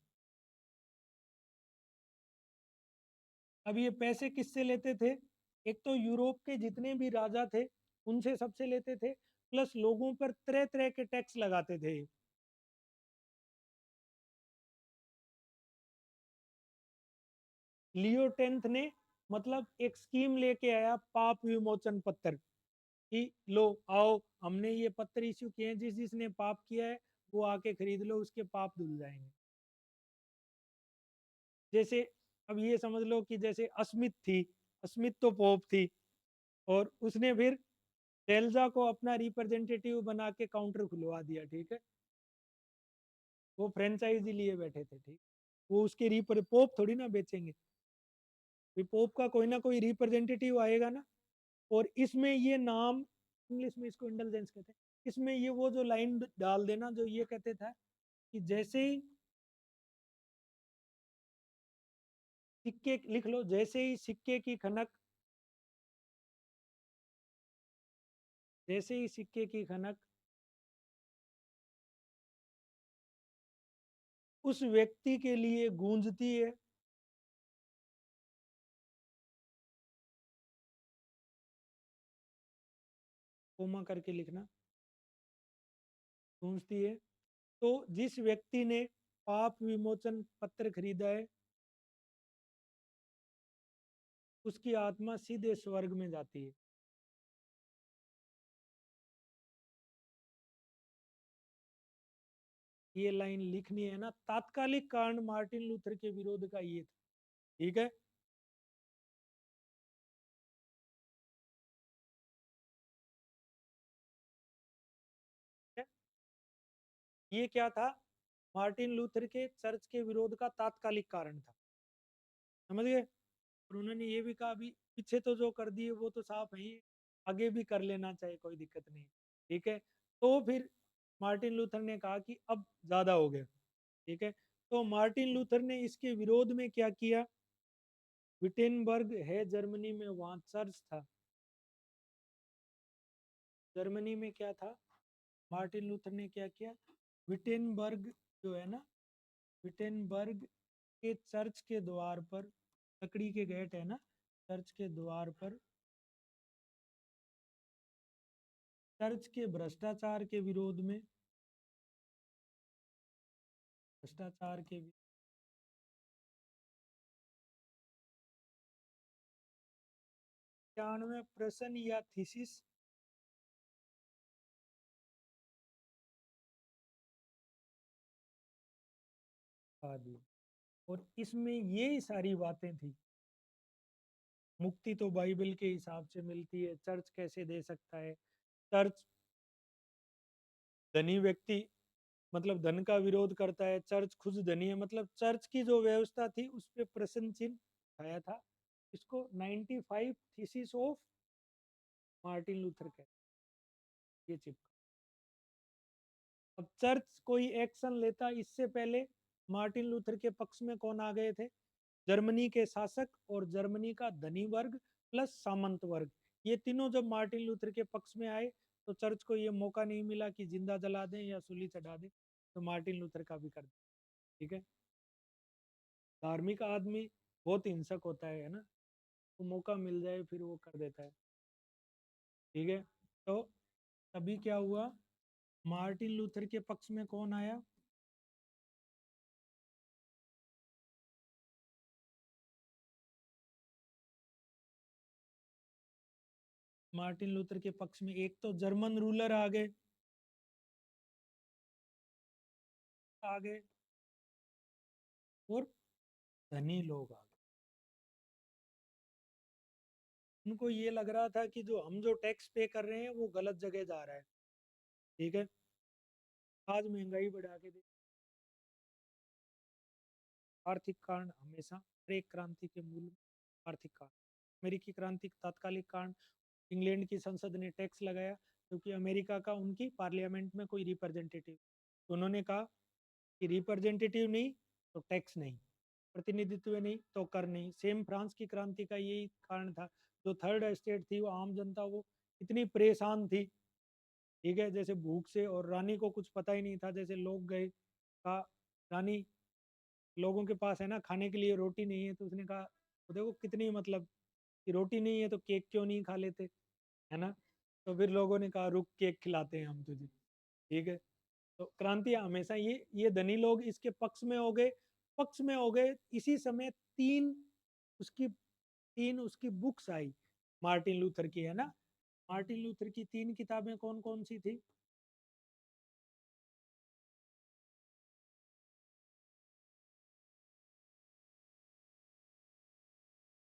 अब ये पैसे किससे लेते थे, एक तो यूरोप के जितने भी राजा थे उनसे सबसे लेते थे, प्लस लोगों पर तरह तरह के टैक्स लगाते थे। लियो 10th ने मतलब एक स्कीम लेके आया, पाप विमोचन पत्र, कि लो आओ, हमने ये पत्र इश्यू किए हैं, जिस जिसने पाप किया है वो आके खरीद लो, उसके पाप धुल जाएंगे। जैसे अब ये समझ लो कि जैसे अस्मित थी, अस्मित तो पोप थी, और उसने फिर डेल्जा को अपना रिप्रेजेंटेटिव बना के काउंटर खुलवा दिया, ठीक है, वो फ्रेंचाइजी लिए बैठे थे, ठीक, वो उसके रिपर पोप थोड़ी ना बेचेंगे, पोप का कोई ना कोई रिप्रेजेंटेटिव आएगा ना। और इसमें ये नाम, इंग्लिश में इसको इंटेलिजेंस कहते हैं, इसमें ये वो जो लाइन डाल देना जो ये कहते था कि जैसे ही सिक्के लिख लो, जैसे ही सिक्के की खनक, जैसे ही सिक्के की खनक उस व्यक्ति के लिए गूंजती है, कोमा करके लिखना, गूंजती है, तो जिस व्यक्ति ने पाप विमोचन पत्र खरीदा है उसकी आत्मा सीधे स्वर्ग में जाती है। ये लाइन लिखनी है ना, तात्कालिक कारण मार्टिन लूथर के विरोध का ये था, ठीक है। ये क्या था, मार्टिन लूथर के चर्च के विरोध का तात्कालिक कारण था, समझ गए। और उन्होंने ये भी कहा अभी पीछे तो जो कर दिए वो तो साफ है ही, आगे भी कर लेना चाहिए, कोई दिक्कत नहीं, ठीक है। तो फिर मार्टिन लूथर ने कहा कि अब ज्यादा हो गया, ठीक है। तो मार्टिन लूथर ने इसके विरोध में क्या किया, विटेनबर्ग है जर्मनी में, वहां चर्च था, जर्मनी में क्या था, मार्टिन लूथर ने क्या किया, विटेनबर्ग जो है ना, विटेनबर्ग के चर्च के द्वार पर, लकड़ी के गेट है ना, चर्च के द्वार पर, चर्च के भ्रष्टाचार के विरोध में, भ्रष्टाचार के 91 प्रश्न या थीसिस आदि, और इसमें ये सारी बातें थी, मुक्ति तो बाइबल के हिसाब से मिलती है, चर्च कैसे दे सकता है, चर्च धनी व्यक्ति मतलब धन का विरोध करता है, चर्च खुद धनी है, मतलब चर्च की जो व्यवस्था थी उस पर प्रश्न चिन्ह आया था। इसको 95 थीसिस ऑफ मार्टिन लूथर कहते हैं, ये चिपका। अब चर्च कोई एक्शन लेता इससे पहले मार्टिन लूथर के पक्ष में कौन आ गए थे, जर्मनी के शासक और जर्मनी का धनी वर्ग प्लस सामंत वर्ग, ये तीनों जब मार्टिन लूथर के पक्ष में आए तो चर्च को ये मौका नहीं मिला कि जिंदा जला दें या सूली चढ़ा दें, तो मार्टिन लूथर का भी कर दें, ठीक है। धार्मिक आदमी बहुत हिंसक होता है ना, तो मौका मिल जाए फिर वो कर देता है, ठीक है। तो अभी क्या हुआ, मार्टिन लूथर के पक्ष में कौन आया, मार्टिन लूथर के पक्ष में एक तो जर्मन रूलर आ गए और धनी लोग आ गए। उनको ये लग रहा था कि जो हम जो टैक्स पे कर रहे हैं वो गलत जगह जा रहा है, ठीक है। आज महंगाई बढ़ा के दे। आर्थिक कारण हमेशा हर एक क्रांति के मूल में आर्थिक कारण। अमेरिकी क्रांति का तात्कालिक कारण, इंग्लैंड की संसद ने टैक्स लगाया क्योंकि अमेरिका का उनकी पार्लियामेंट में कोई रिप्रेजेंटेटिव, तो उन्होंने कहा कि रिप्रेजेंटेटिव नहीं तो टैक्स नहीं, प्रतिनिधित्व नहीं तो कर नहीं। सेम फ्रांस की क्रांति का यही कारण था। जो थर्ड एस्टेट थी, वो आम जनता, वो इतनी परेशान थी, ठीक है, जैसे भूख से, और रानी को कुछ पता ही नहीं था। जैसे लोग गए, कहा रानी, लोगों के पास है ना खाने के लिए रोटी नहीं है, तो उसने कहा देखो कितनी, मतलब कि रोटी नहीं है तो केक क्यों नहीं खा लेते, है ना। तो फिर लोगों ने कहा रुक, केक खिलाते हैं हम तुझे, ठीक है। तो क्रांतियां हमेशा ये धनी लोग इसके पक्ष में हो गए। इसी समय तीन उसकी बुक्स आई, मार्टिन लूथर की, है ना। मार्टिन लूथर की 3 किताबें कौन कौन सी थी?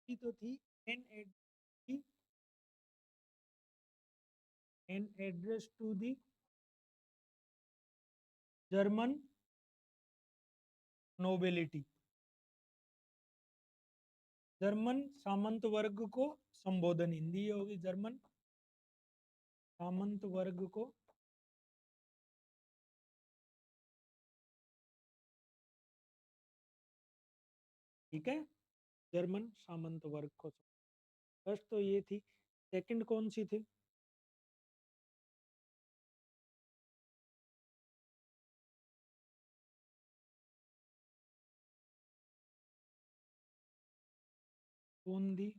की तो थी an address to the German nobility, German सामंत वर्ग को संबोधन, हिंदी ये होगी जर्मन सामंत वर्ग को, ठीक है, जर्मन सामंत वर्ग को। फर्स्ट तो ये थी। सेकंड कौन सी थी? कौन दी?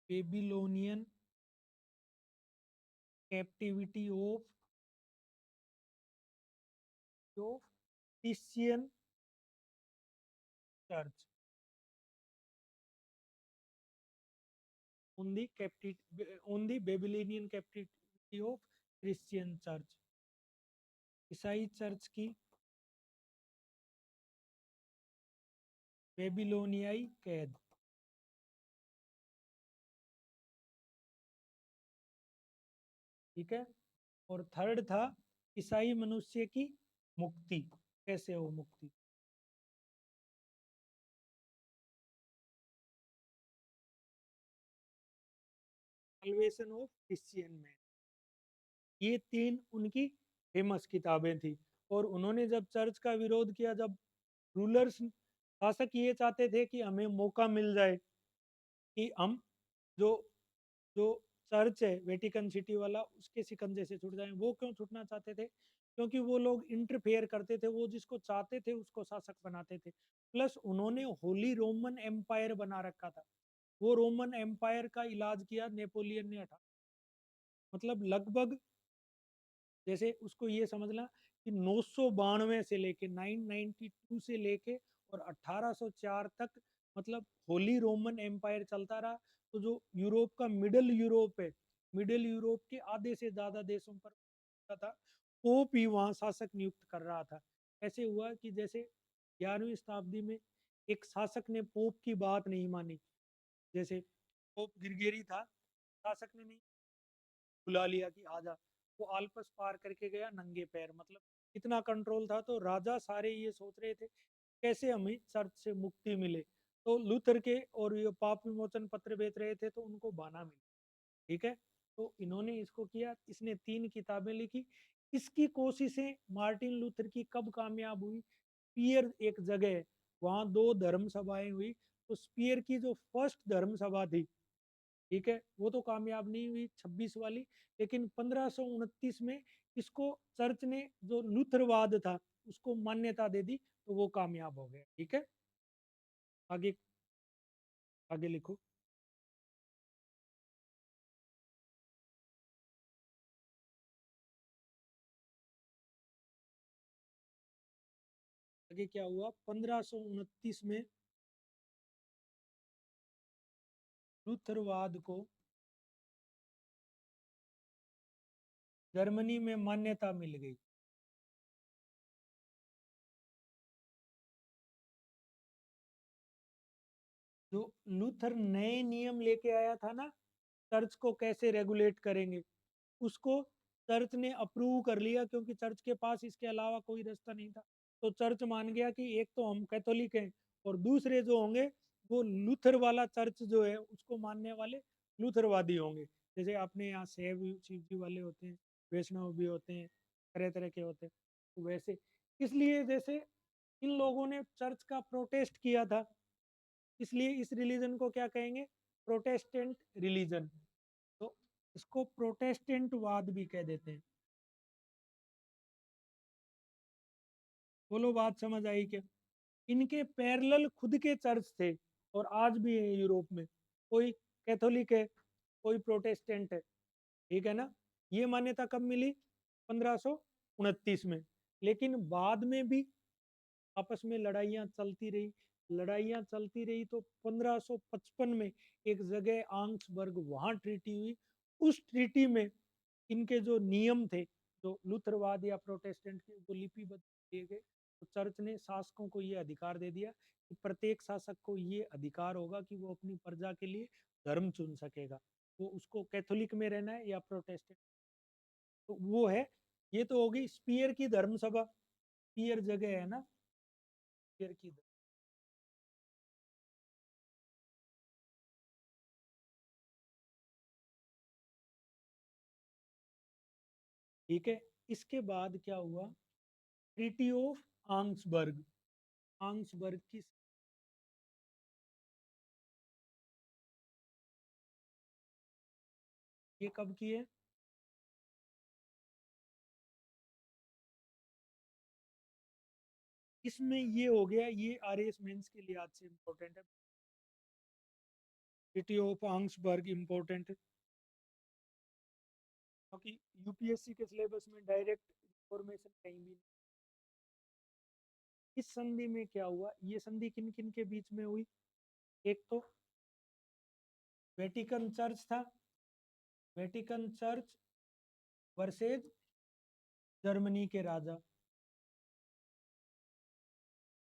Babylonian captivity of Christian church, on the Babylonian captivity of Christian church, ईसाई चर्च की बेबीलोनियाई कैद, ठीक है। और थर्ड था ईसाई मनुष्य की मुक्ति, कैसे हो मुक्ति। साल्वेशन ऑफ क्रिश्चियन मैन, ये 3 उनकी फेमस किताबें थी। और उन्होंने जब चर्च का विरोध किया, जब रूलर्स, शासक ये चाहते थे कि हमें मौका मिल जाए कि हम जो जो चर्च है वेटिकन सिटी वाला, उसके शिकंजे से छूट जाएं। वो क्यों छूटना चाहते थे? क्योंकि वो लोग इंटरफेयर करते थे, वो जिसको चाहते थे उसको शासक बनाते थे। प्लस उन्होंने होली रोमन एम्पायर बना रखा था। वो रोमन एम्पायर का इलाज किया नेपोलियन ने हटा, मतलब लगभग, जैसे उसको ये समझना कि 992 से लेके 992 से लेके और 1804 तक, मतलब होली रोमन एम्पायर चलता रहा। तो जो यूरोप का मिडल यूरोप है, मिडल यूरोप के आधे से ज्यादा देशों पर था, पोप ही वहां शासक नियुक्त कर रहा था। ऐसे हुआ कि जैसे 11वीं शताब्दी में एक शासक ने पोप की बात नहीं मानी, जैसे पोप गिरगिरी था, शासक ने नहीं बुला लिया कि आजा, वो आल्पस पार करके गया नंगे पैर, मतलब इतना कंट्रोल था। तो राजा सारे ये सोच रहे थे कैसे हमें चर्च से मुक्ति मिले। तो लूथर के और ये पाप विमोचन पत्र बेच रहे थे, तो उनको बाना मिला, ठीक है। तो इन्होंने इसको किया, इसने 3 किताबें लिखी। इसकी कोशिशें मार्टिन लूथर की कब कामयाब हुई? स्पीयर एक जगह है, वहां 2 धर्म सभाएं हुई। तो स्पीयर की जो फर्स्ट धर्म सभा थी, ठीक है, वो तो कामयाब नहीं हुई 26 वाली। लेकिन 1529 में इसको चर्च ने, जो लूथरवाद था, उसको मान्यता दे दी, तो वो कामयाब हो गया, ठीक है। आगे, आगे लिखो। आगे क्या हुआ? 1529 में लूथरवाद को जर्मनी में मान्यता मिल गई। जो लूथर नए नियम लेके आया था ना, चर्च को कैसे रेगुलेट करेंगे, उसको चर्च ने अप्रूव कर लिया, क्योंकि चर्च के पास इसके अलावा कोई रास्ता नहीं था। तो चर्च मान गया कि एक तो हम कैथोलिक हैं, और दूसरे जो होंगे वो लूथर वाला चर्च जो है उसको मानने वाले लूथरवादी होंगे। जैसे अपने यहाँ शिव जी वाले होते हैं, वैष्णव भी होते हैं, तरह तरह के होते हैं, तो वैसे इसलिए जैसे इन लोगों ने चर्च का प्रोटेस्ट किया था, इसलिए इस रिलीजन को क्या कहेंगे? Protestant religion. तो इसको प्रोटेस्टेंट वाद भी कह देते हैं। बोलो, बात समझ आई क्या? इनके पैरेलल खुद के चर्च थे, और आज भी है यूरोप में। कोई कैथोलिक है, कोई प्रोटेस्टेंट है, ठीक है ना? ये मान्यता कब मिली? 1529 में। लेकिन बाद में भी आपस में लड़ाइयाँ चलती रही, लड़ाइयाँ चलती रही, तो 1555 में एक जगह आंक्सबर्ग, वहां ट्रीटी हुई। उस ट्रीटी में इनके जो नियम थे, जो लूथरवाद या प्रोटेस्टेंट के, वो लिपिबद्ध किए गए। तो चर्च ने शासकों को ये अधिकार दे दिया कि प्रत्येक शासक को ये अधिकार होगा कि वो अपनी प्रजा के लिए धर्म चुन सकेगा, वो उसको कैथोलिक में रहना है या प्रोटेस्टेंट। तो वो है। ये तो होगी स्पीयर की धर्म सभा। स्पीयर जगह है ना, स्पीयर की। ठीक है। इसके बाद क्या हुआ? Treaty of आंग्सबर्ग। आंग्सबर्ग की, ये कब की है? इसमें ये हो गया, ये आरएस मेंस के लिए आज से इम्पोर्टेंट है। ट्रीटी ऑफ आंग्सबर्ग इम्पोर्टेंट है, क्योंकि यूपीएससी के सिलेबस में डायरेक्ट इंफॉर्मेशन कहीं भी नहीं। इस संधि में क्या हुआ? ये संधि किन किन के बीच में हुई? एक तो वेटिकन चर्च था, वेटिकन चर्च वर्सेज जर्मनी के राजा।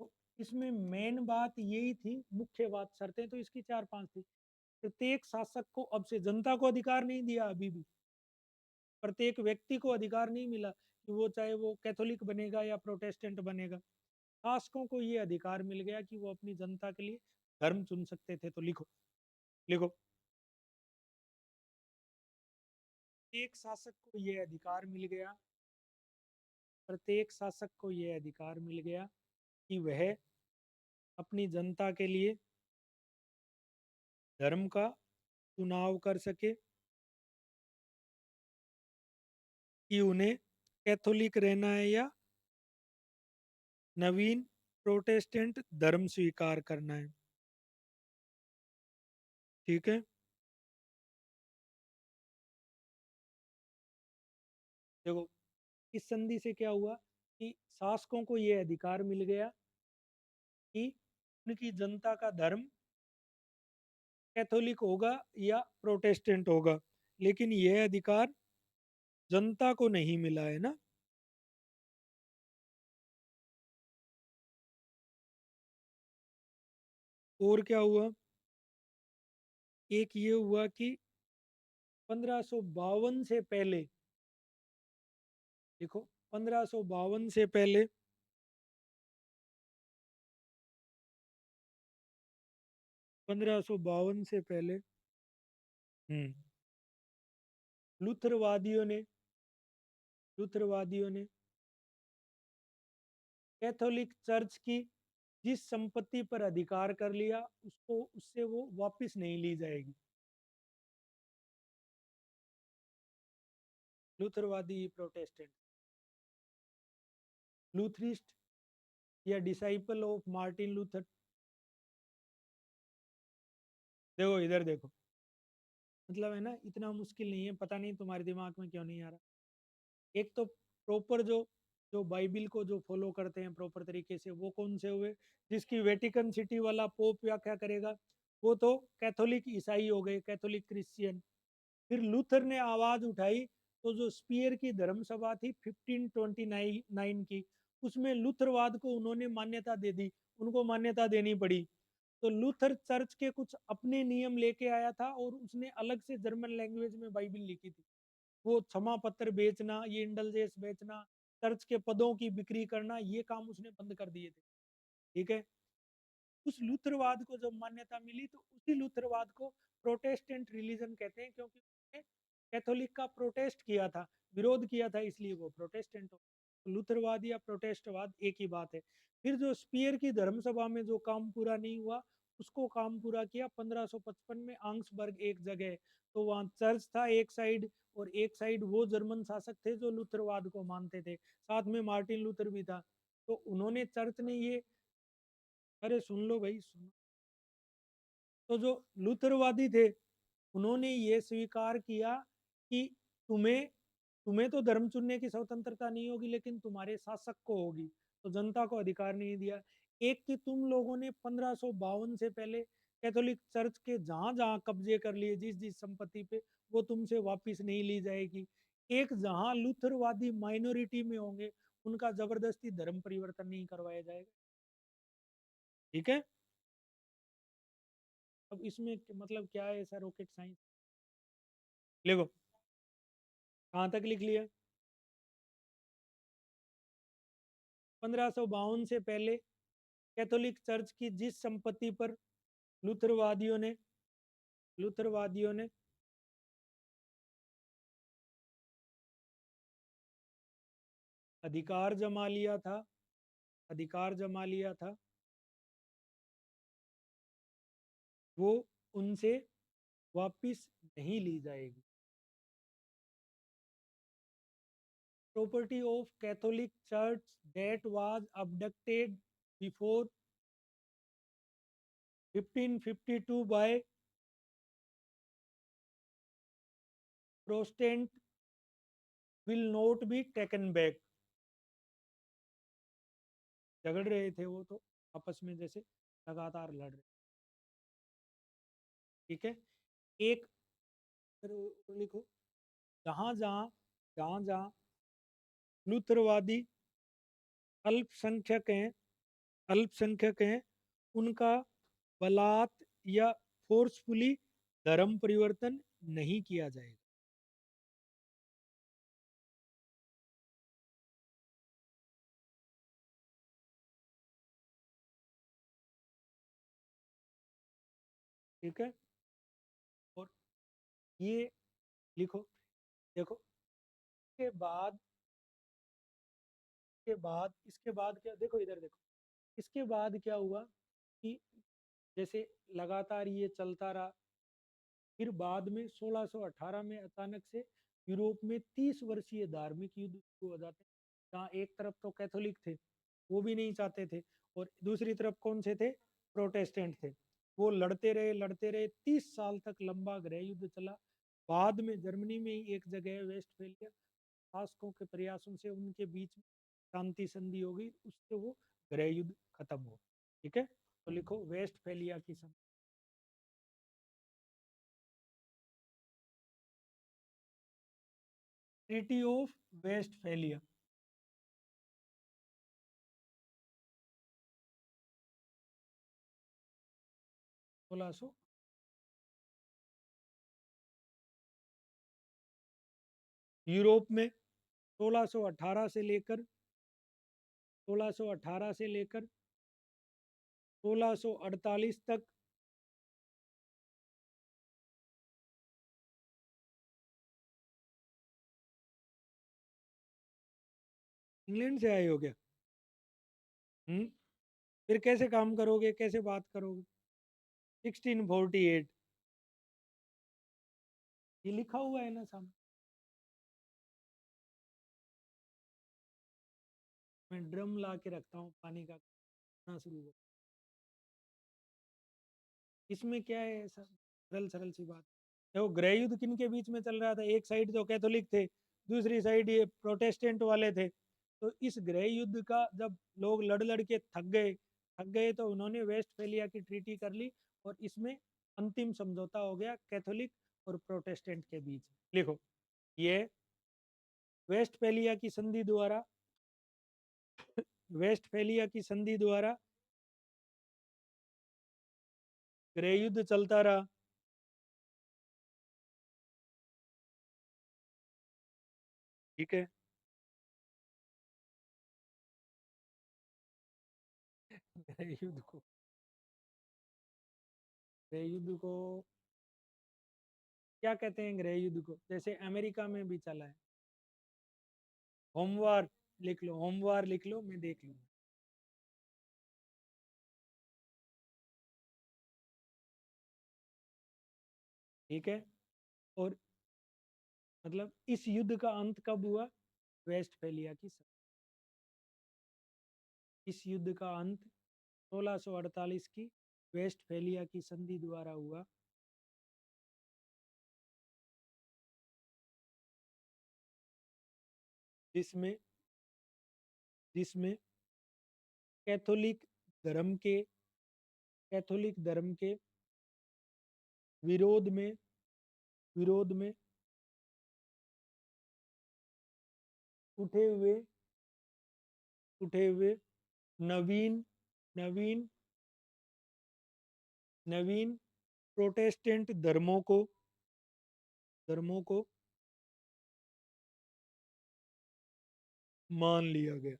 तो इसमें मेन बात यही थी, मुख्य बात, शर्तें तो इसकी चार पांच थी। प्रत्येक शासक को अब से, जनता को अधिकार नहीं दिया अभी भी, प्रत्येक व्यक्ति को अधिकार नहीं मिला कि वो चाहे वो कैथोलिक बनेगा या प्रोटेस्टेंट बनेगा। शासकों को ये अधिकार मिल गया कि वो अपनी जनता के लिए धर्म चुन सकते थे। तो लिखो, लिखो, एक शासक को ये अधिकार मिल गया, प्रत्येक शासक को ये अधिकार मिल गया कि वह अपनी जनता के लिए धर्म का चुनाव कर सके, कि उन्हें कैथोलिक रहना है या नवीन प्रोटेस्टेंट धर्म स्वीकार करना है। ठीक है। देखो, इस संधि से क्या हुआ कि शासकों को यह अधिकार मिल गया कि उनकी जनता का धर्म कैथोलिक होगा या प्रोटेस्टेंट होगा, लेकिन यह अधिकार जनता को नहीं मिला है ना। और क्या हुआ? एक ये हुआ कि 1552 से पहले, देखो, 1552 से पहले, 1552 से पहले, हम्म लूथरवादियों ने, लूथरवादियों ने कैथोलिक चर्च की जिस संपत्ति पर अधिकार कर लिया, उसको, उससे वो वापस नहीं ली जाएगी। लूथरवादी प्रोटेस्टेंट, लूथरिस्ट या डिसाइपल ऑफ मार्टिन लूथर। देखो इधर देखो, मतलब है ना, इतना मुश्किल नहीं है, पता नहीं तुम्हारे दिमाग में क्यों नहीं आ रहा। एक तो प्रॉपर जो, जो बाइबिल को जो फॉलो करते हैं प्रॉपर तरीके से, वो कौन से हुए? जिसकी वेटिकन सिटी वाला पोप व्याख्या करेगा, वो तो कैथोलिक ईसाई हो गए, कैथोलिक क्रिश्चियन। फिर लूथर ने आवाज उठाई, तो जो स्पीयर की धर्म सभा थी 1529 की, उसमें लूथरवाद को उन्होंने मान्यता दे दी, उनको मान्यता देनी पड़ी। तो लूथर चर्च के कुछ अपने नियम लेके आया था, और उसने अलग से जर्मन लैंग्वेज में बाइबिल लिखी थी। वो क्षमा पत्र बेचना, ये इंडल्जेंस बेचना, चर्च के पदों की बिक्री करना, ये काम उसने बंद कर दिए थे। ठीक है। उस लूथरवाद को जब मान्यता मिली तो उसी लूथरवाद को प्रोटेस्टेंट रिलीजन कहते हैं, क्योंकि उसने कैथोलिक का प्रोटेस्ट किया था, विरोध किया था, इसलिए वो प्रोटेस्टेंट हो। तो लूथरवाद या प्रोटेस्टवाद एक ही बात है। फिर जो स्पीयर की धर्म सभा में जो काम पूरा नहीं हुआ, उसको काम पूरा किया 1555 में आंग्सबर्ग एक जगह। तो वहाँ चर्च था एक साइड, और एक साइड वो जर्मन शासक थे जो लूथरवाद को मानते थे, साथ में मार्टिन लूथर भी था। तो उन्होंने, चर्च ने ये, अरे सुन लो भाई सुन। तो जो लूथरवादी थे, उन्होंने ये स्वीकार किया कि तुम्हें तुम्हें तो धर्म चुनने की स्वतंत्रता नहीं होगी, लेकिन तुम्हारे शासक को होगी। तो जनता को अधिकार नहीं दिया। एक कि तुम लोगों ने 1552 से पहले कैथोलिक चर्च के जहां जहां कब्जे कर लिए, जिस जिस संपत्ति पे, वो तुमसे वापस नहीं ली जाएगी। एक, जहां लूथरवादी माइनॉरिटी में होंगे, उनका जबरदस्ती धर्म परिवर्तन नहीं करवाया जाएगा। ठीक है। अब इसमें मतलब क्या है, ऐसा रॉकेट साइंस? देखो, कहाँ तक लिख लिया? 1552 से पहले कैथोलिक चर्च की जिस संपत्ति पर लूथरवादियों ने लूथरवादियों ने अधिकार जमा लिया था, अधिकार जमा लिया था, वो उनसे वापिस नहीं ली जाएगी। Property of Catholic church that was abducted before 1552 by Protestant will not be taken back. झगड़ रहे थे वो तो आपस में, जैसे लगातार लड़ रहे। ठीक है। एक, लिखो, जहां जहां जहां जहां लूथरवादी अल्पसंख्यक हैं, अल्पसंख्यक हैं, उनका बलात् या फोर्सफुली धर्म परिवर्तन नहीं किया जाएगा। ठीक है। और ये लिखो, देखो, इसके बाद क्या, देखो इधर देखो, इसके बाद क्या हुआ कि जैसे लगातार ये चलता रहा, फिर बाद में 1618 में अचानक से यूरोप में 30 वर्षीय धार्मिक युद्ध शुरू हो जाते हैं, जहाँ एक तरफ तो कैथोलिक थे, वो भी नहीं चाहते थे, और दूसरी तरफ कौन से थे? प्रोटेस्टेंट थे। वो लड़ते रहे 30 साल तक लंबा गृह युद्ध चला। बाद में जर्मनी में ही एक जगह वेस्टफेलिया, शासकों के प्रयासों से उनके बीच में शांति संधि हो गई, उससे वो गृह युद्ध खत्म हो। ठीक है। तो लिखो वेस्टफेलिया की संधि। Treaty of Westphalia. 1600, यूरोप में 1618 से लेकर 1618 से लेकर 1648 तक। इंग्लैंड से आए हो क्या? हम्म। फिर कैसे काम करोगे, कैसे बात करोगे? 1648, ये लिखा हुआ है ना सामने। मैं ड्रम ला के रखता हूँ पानी का, करना शुरू कर। इसमें क्या है ऐसा सरल सरल सी बात? देखो, गृह युद्ध किन के बीच में चल रहा था? एक साइड तो कैथोलिक थे, दूसरी साइड ये प्रोटेस्टेंट वाले थे। तो इस गृह युद्ध का जब लोग लड़ लड़ के थक गए तो उन्होंने वेस्टफेलिया की ट्रीटी कर ली, और इसमें अंतिम समझौता हो गया कैथोलिक और प्रोटेस्टेंट के बीच। लिखो, ये वेस्टफेलिया की संधि द्वारा वेस्टफेलिया की संधि द्वारा गृह युद्ध चलता रहा। ठीक है। गृह युद्ध को, गृह युद्ध को क्या कहते हैं? गृह युद्ध को जैसे अमेरिका में भी चला है। होमवार लिख लो, होमवार लिख लो, मैं देख लूंगा। ठीक है। और मतलब इस युद्ध का अंत कब हुआ? वेस्टफेलिया की संधि। इस युद्ध का अंत 1648 की वेस्टफेलिया की संधि द्वारा हुआ। जिसमें जिसमें कैथोलिक धर्म के कैथोलिक धर्म के विरोध में विरोध में उठे हुए उठे हुए नवीन नवीन नवीन प्रोटेस्टेंट धर्मों को मान लिया गया।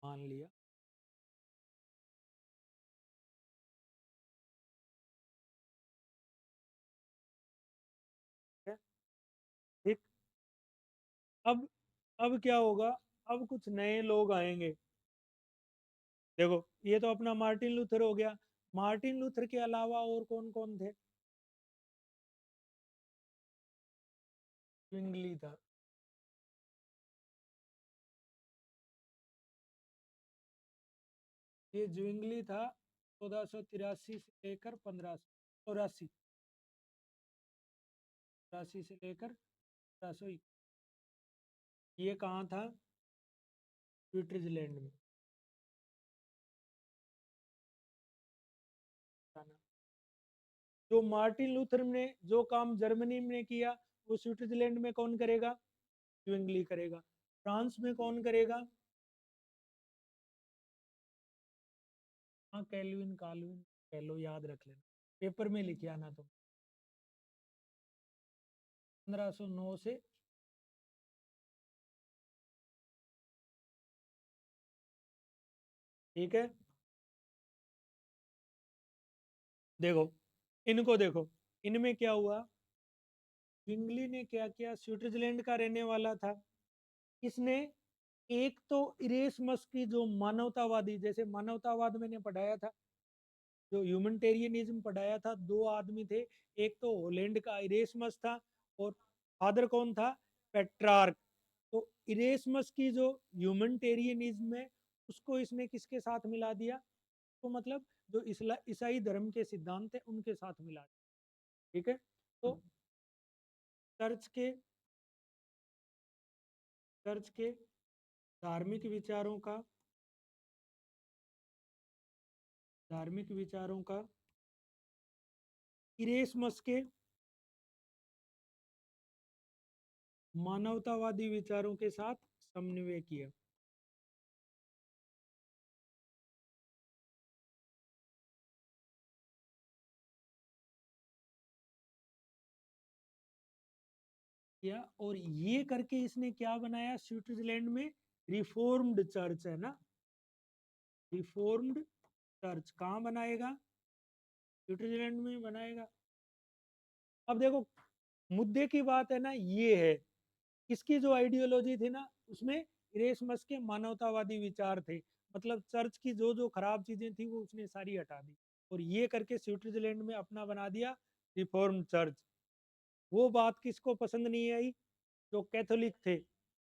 मान लिया। ठीक है? ठीक। अब अब क्या होगा? अब कुछ नए लोग आएंगे। देखो, ये तो अपना मार्टिन लूथर हो गया। मार्टिन लूथर के अलावा और कौन कौन थे? zwingli था। ये zwingli था 1483 से लेकर 1584, 84 से लेकर 1500। ये कहाँ था? स्विट्जरलैंड में। जो मार्टिन लूथर ने जो काम जर्मनी में किया, वो स्विट्जरलैंड में कौन करेगा? zwingli करेगा। फ्रांस में कौन करेगा? हाँ, कैल्विन काल्विन कह लो, याद रख लेना, पेपर में लिखे आना तुम। 1509 से। ठीक है। देखो, इनको देखो, इनमें क्या हुआ? zwingli ने क्या किया? स्विट्जरलैंड का रहने वाला था। इसने एक तो इरेसमस की जो मानवतावादी, जैसे मानवतावाद मैंने पढ़ाया था, जो ह्यूमनिटेरियनिज्म पढ़ाया था, दो आदमी थे। एक तो हॉलैंड का इरेसमस था, और फादर कौन था? पेट्रार्क। तो इरेसमस की जो ह्यूमनिटेरियनिज्म है, उसको इसने किसके साथ मिला दिया? तो मतलब जो ईसाई धर्म के सिद्धांत है, उनके साथ मिला दिया। ठीक है। तो चर्च के चर्च के धार्मिक विचारों का धार्मिक विचारों का इरेसमस के मानवतावादी विचारों के साथ समन्वय किया। किया और ये करके इसने क्या बनाया? स्विट्जरलैंड में रिफॉर्म्ड चर्च है ना। रिफॉर्म्ड चर्च कहाँ बनाएगा? स्विट्जरलैंड में बनाएगा। अब देखो, मुद्दे की बात है ना, ये है, इसकी जो आइडियोलॉजी थी ना, उसमें इरेसमस के मानवतावादी विचार थे। मतलब चर्च की जो जो खराब चीजें थी, वो उसने सारी हटा दी, और ये करके स्विट्जरलैंड में अपना बना दिया रिफॉर्म चर्च। वो बात किसको पसंद नहीं आई? जो कैथोलिक थे,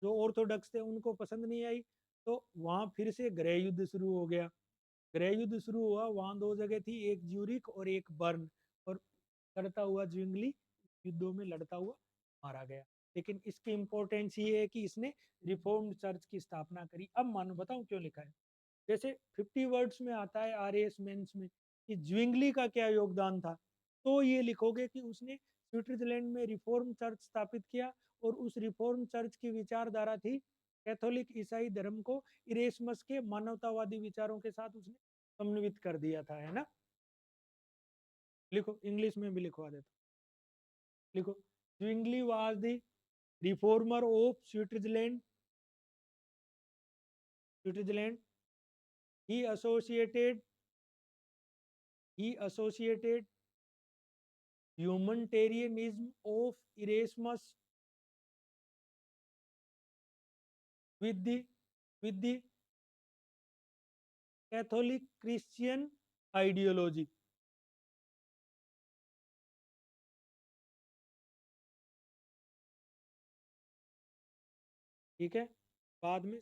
जो ऑर्थोडॉक्स थे, उनको पसंद नहीं आई। तो वहां फिर से गृह युद्ध शुरू हो गया। गृह युद्ध शुरू हुआ, वहां दो जगह थी, एक ज्यूरिक और एक बर्न। और लड़ता हुआ zwingli युद्धों में लड़ता हुआ मारा गया। लेकिन इसकी इंपॉर्टेंस ये है कि इसने रिफॉर्म्ड चर्च की स्थापना करी। अब मानो, बताऊं क्यों लिखा है? जैसे 50 वर्ड्स में आता है RAS मेंस में कि zwingli का क्या योगदान था, तो ये लिखोगे कि उसने स्विट्जरलैंड में रिफॉर्म चर्च स्थापित किया, और उस रिफॉर्म चर्च की विचारधारा थी कैथोलिक ईसाई धर्म को इरेसमस के मानवतावादी विचारों के साथ उसने समन्वित कर दिया था, है ना। लिखो, इंग्लिश में भी लिखवा देता। लिखो, Zwingli was the reformer of Switzerland. Switzerland. He associated he associated humanitarianism of Erasmus with the Catholic Christian ideology. ठीक है, बाद में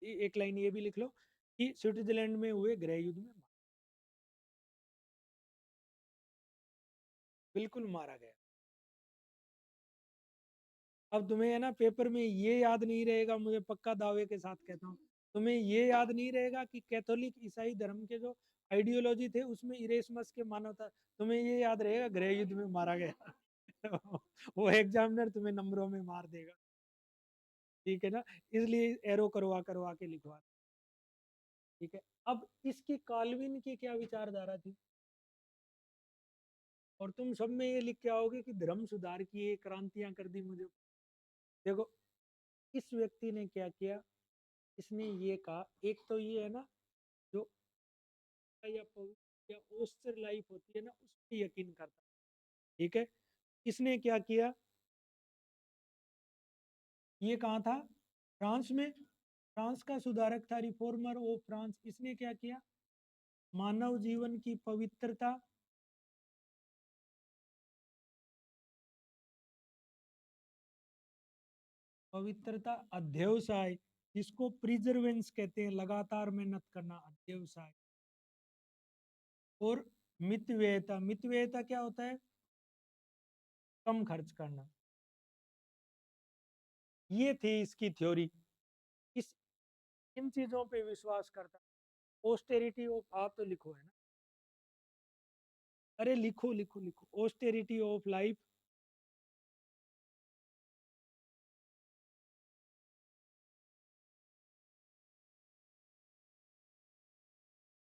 एक लाइन ये भी लिख लो कि स्विट्जरलैंड में हुए गृह युद्ध में बिल्कुल मारा गया। अब तुम्हें है ना पेपर में ये याद नहीं रहेगा, मुझे पक्का दावे के साथ कहता हूँ, तुम्हें ये याद नहीं रहेगा कि कैथोलिक ईसाई धर्म के जो आइडियोलॉजी थे उसमें इरेसमस के मानवता, तुम्हें ये याद रहेगा गृह युद्ध में मारा गया। वो एग्जामिनर तुम्हें नंबरों में मार देगा, ठीक है ना, इसलिए एरो करवा करवा के लिखवा। ठीक है, अब इसकी काल्विन की क्या विचारधारा थी, और तुम सब में ये लिख के आओगे कि धर्म सुधार किए, क्रांतियां कर दी मुझे। देखो, इस व्यक्ति ने क्या किया, इसने ये कहा, एक तो ये है ना जो या या ओस्टर लाइफ होती है ना उस पर यकीन करता है। ठीक है, इसने क्या किया, ये कहा था फ्रांस में, फ्रांस का सुधारक था, रिफॉर्मर ऑफ फ्रांस। इसने क्या किया, मानव जीवन की पवित्रता, पवित्रता, अध्यवसाय, जिसको प्रिजर्वेंस कहते हैं, लगातार मेहनत करना, अध्यवसाय, और मितव्ययता। मितव्ययता क्या होता है, कम खर्च करना। ये थी इसकी थ्योरी। इस इन चीजों पे विश्वास करता। ऑस्टेरिटी ऑफ, आप तो लिखो है ना, अरे लिखो लिखो लिखो, austerity of life,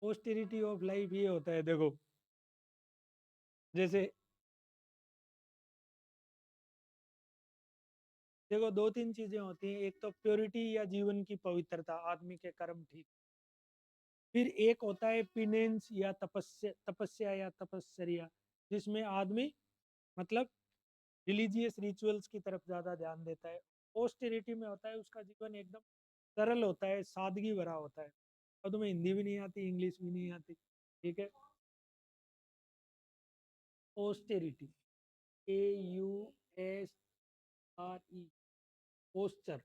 austerity of life ये होता है, देखो जैसे, देखो दो तीन चीजें होती हैं, एक तो प्योरिटी या जीवन की पवित्रता, आदमी के कर्म ठीक, फिर एक होता है पिनेंस या तपस्या, तपस्या या तपस्या, जिसमें आदमी मतलब रिलीजियस रिचुअल्स की तरफ ज्यादा ध्यान देता है। ऑस्टेरिटी में होता है उसका जीवन एकदम सरल होता है, सादगी भरा होता है। और तुम्हें हिंदी भी नहीं आती, इंग्लिश भी नहीं आती, ठीक है। ऑस्टेरिटी, AUSRE, पोस्चर,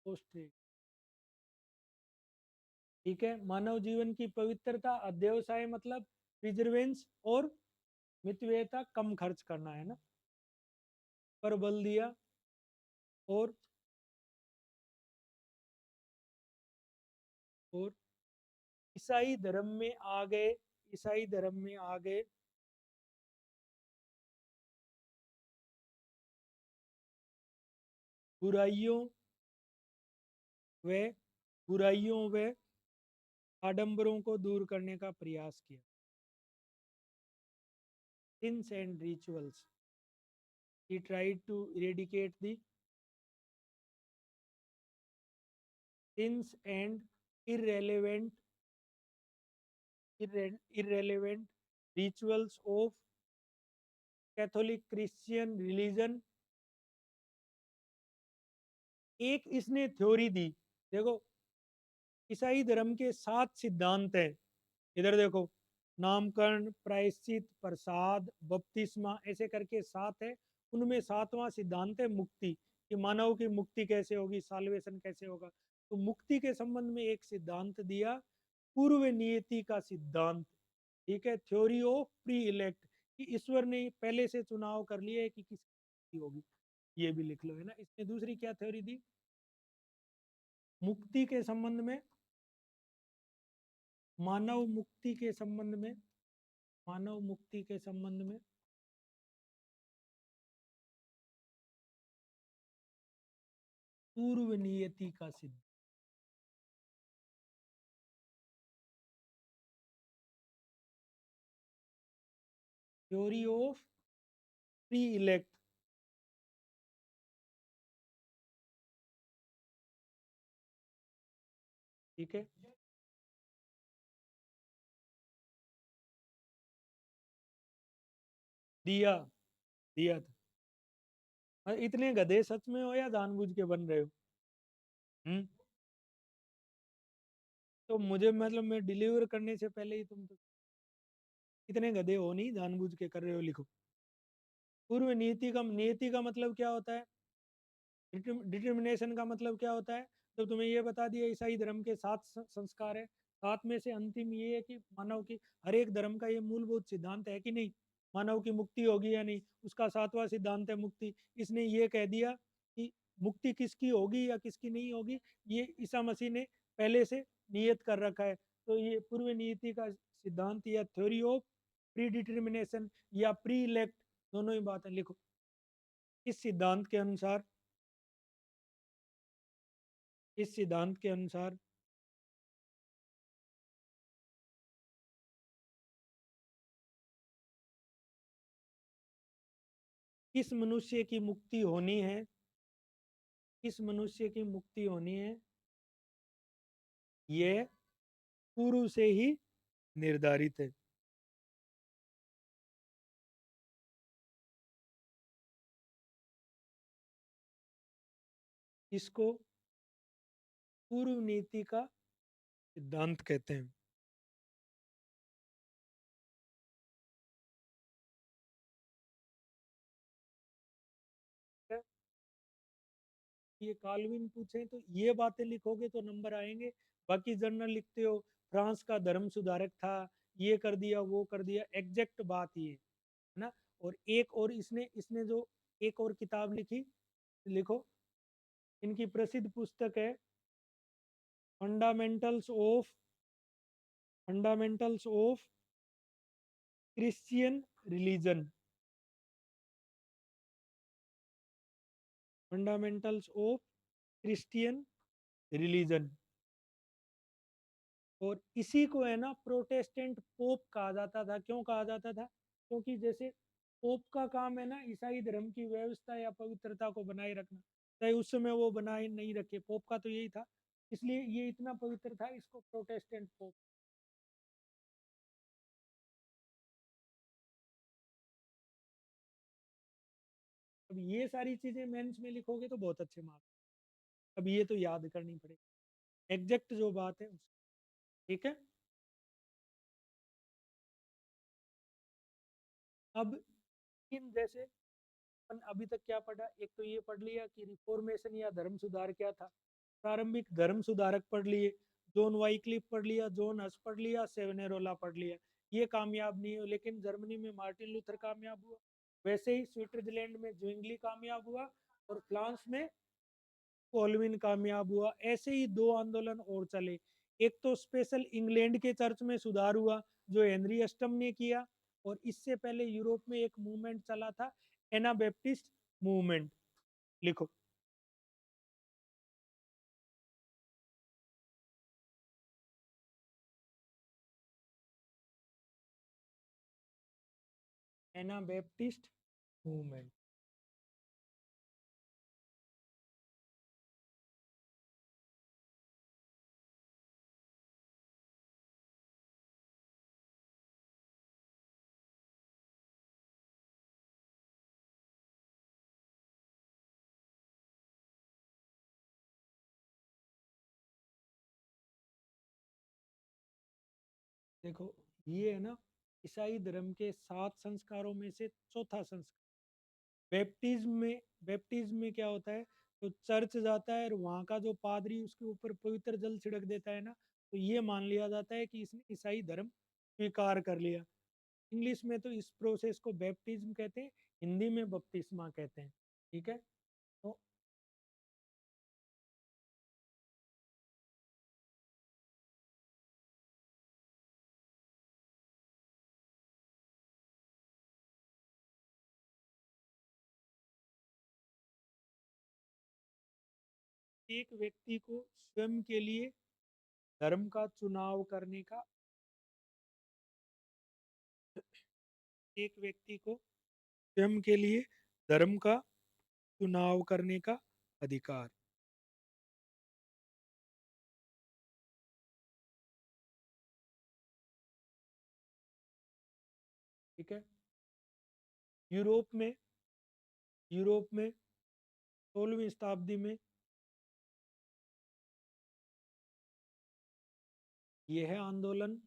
पोस्टरेट, ठीक है। मानव जीवन की पवित्रता, अध्यवसाय मतलब प्रिजर्वेंस, और मितव्ययता, कम खर्च करना, है ना, पर बल दिया। और और ईसाई धर्म में आ गए, ईसाई धर्म में आ गए बुराइयों व बुराइयों व आडंबरों को दूर करने का प्रयास किया। Sins and rituals. He tried to eradicate the sins and irrelevant irrelevant rituals of Catholic Christian religion। एक इसने थ्योरी दी, देखो ईसाई धर्म के 7 सिद्धांत हैं, इधर देखो, नामकरण, प्रायश्चित, प्रसाद, बपतिस्मा, ऐसे करके 7 है। उनमें 7वां सिद्धांत है मुक्ति, कि मानव की मुक्ति कैसे होगी, साल्वेशन कैसे होगा। तो मुक्ति के संबंध में एक सिद्धांत दिया, पूर्व नियति का सिद्धांत, ठीक है, थ्योरी ऑफ प्री इलेक्ट, कि ईश्वर ने पहले से चुनाव कर लिया है कि किसकी होगी, ये भी लिख लो, है ना। इसने दूसरी क्या थ्योरी दी, मुक्ति के संबंध में, मानव मुक्ति के संबंध में, मानव मुक्ति के संबंध में पूर्व नियति का सिद्ध, थ्योरी ऑफ प्री इलेक्ट, ठीक है। दिया, दिया था। इतने गधे सच में हो या जानबूझ के बन रहे हो? हम्म। तो मुझे मतलब मैं डिलीवर करने से पहले ही तुम तो इतने गधे हो नहीं, जानबूझ के कर रहे हो, लिखो। पूर्व नीति का मतलब क्या होता है? डिटर्मिनेशन का मतलब क्या होता है? तो तुम्हें ये बता दिया ईसाई धर्म के 7 संस्कार है। 7 में से अंतिम ये है कि मानव की हर एक धर्म का ये मूलभूत सिद्धांत है कि नहीं, मानव की मुक्ति होगी या नहीं, उसका 7वां सिद्धांत है मुक्ति। इसने ये कह दिया कि मुक्ति किसकी होगी या किसकी नहीं होगी, ये ईसा मसीह ने पहले से नियत कर रखा है। तो ये पूर्व नियति का सिद्धांत या थ्योरी ऑफ प्री डिटर्मिनेशन या प्री इलेक्ट, दोनों ही बातें लिखो। इस सिद्धांत के अनुसार किस मनुष्य की मुक्ति होनी है, किस मनुष्य की मुक्ति होनी है, ये पूर्व से ही निर्धारित है। इसको पूर्व नीति का सिद्धांत कहते हैं। ये काल्विन पूछे तो ये बातें लिखोगे तो नंबर आएंगे। बाकी जर्नल लिखते हो फ्रांस का धर्म सुधारक था, ये कर दिया वो कर दिया, एग्जैक्ट बात ये है ना। और एक और इसने इसने जो एक और किताब लिखी, लिखो। इनकी प्रसिद्ध पुस्तक है fundamentals of fundamentals of Christian religion, fundamentals of Christian religion. और इसी को है ना प्रोटेस्टेंट पोप कहा जाता था। क्यों कहा जाता था? क्योंकि जैसे पोप का काम है ना ईसाई धर्म की व्यवस्था या पवित्रता को बनाए रखना, चाहे उस समय वो बनाए नहीं रखे, पोप का तो यही था। इसलिए ये इतना पवित्र था, इसको प्रोटेस्टेंट पोप। अब ये सारी चीजें मेंस में लिखोगे तो बहुत अच्छे मार्क्स। अब ये तो याद करनी पड़ेगी एग्जैक्ट जो बात है ठीक है। अब इन जैसे अपन अभी तक क्या पढ़ा, एक तो ये पढ़ लिया कि रिफॉर्मेशन या धर्म सुधार क्या था, प्रारंभिक धर्म सुधारक पढ़ लिए, जॉन वाइक्लिफ पढ़ लिया, जॉन हस पढ़ लिया, सेवनेरोला पढ़ लिया। ये कामयाब नहीं हो, लेकिन जर्मनी में मार्टिन लूथर कामयाब हुआ, वैसे ही स्विट्जरलैंड में ज्विंगली कामयाब हुआ, और फ्रांस में कोलविन कामयाब हुआ। ऐसे ही दो आंदोलन और चले। एक तो स्पेशल इंग्लैंड के चर्च में सुधार हुआ जो हेनरी अष्टम ने किया, और इससे पहले यूरोप में एक मूवमेंट चला था, एना बैप्टिस्ट मूवमेंट, लिखो। एना बैप्टिस्ट मूवमेंट। देखो ये है ना ईसाई धर्म के 7 संस्कारों में से चौथा संस्कार। बैप्टिज्म में, बैप्टिज्म में क्या होता है, तो चर्च जाता है और वहाँ का जो पादरी उसके ऊपर पवित्र जल छिड़क देता है ना, तो ये मान लिया जाता है कि इसने ईसाई धर्म स्वीकार कर लिया। इंग्लिश में तो इस प्रोसेस को बैप्टिज्म कहते हैं, हिंदी में बपतिस्मा कहते हैं, ठीक है। तो एक व्यक्ति को स्वयं के लिए धर्म का चुनाव करने का, एक व्यक्ति को स्वयं के लिए धर्म का चुनाव करने का अधिकार। ठीक है। यूरोप में यूरोप में 16वीं शताब्दी में यह आंदोलन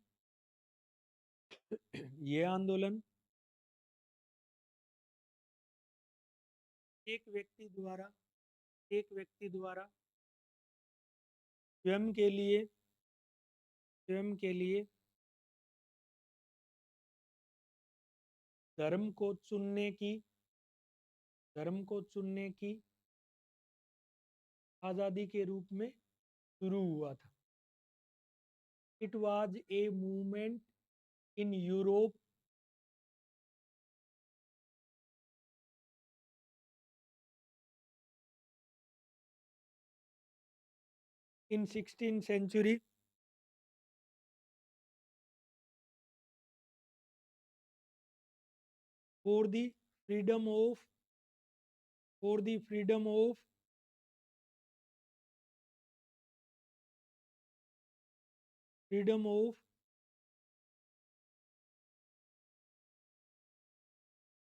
यह आंदोलन एक व्यक्ति द्वारा एक व्यक्ति द्वारा स्वयं के लिए स्वयं के लिए धर्म को चुनने की धर्म को चुनने की आजादी के रूप में शुरू हुआ था। It was a movement in Europe in 16th century for the freedom of for the freedom of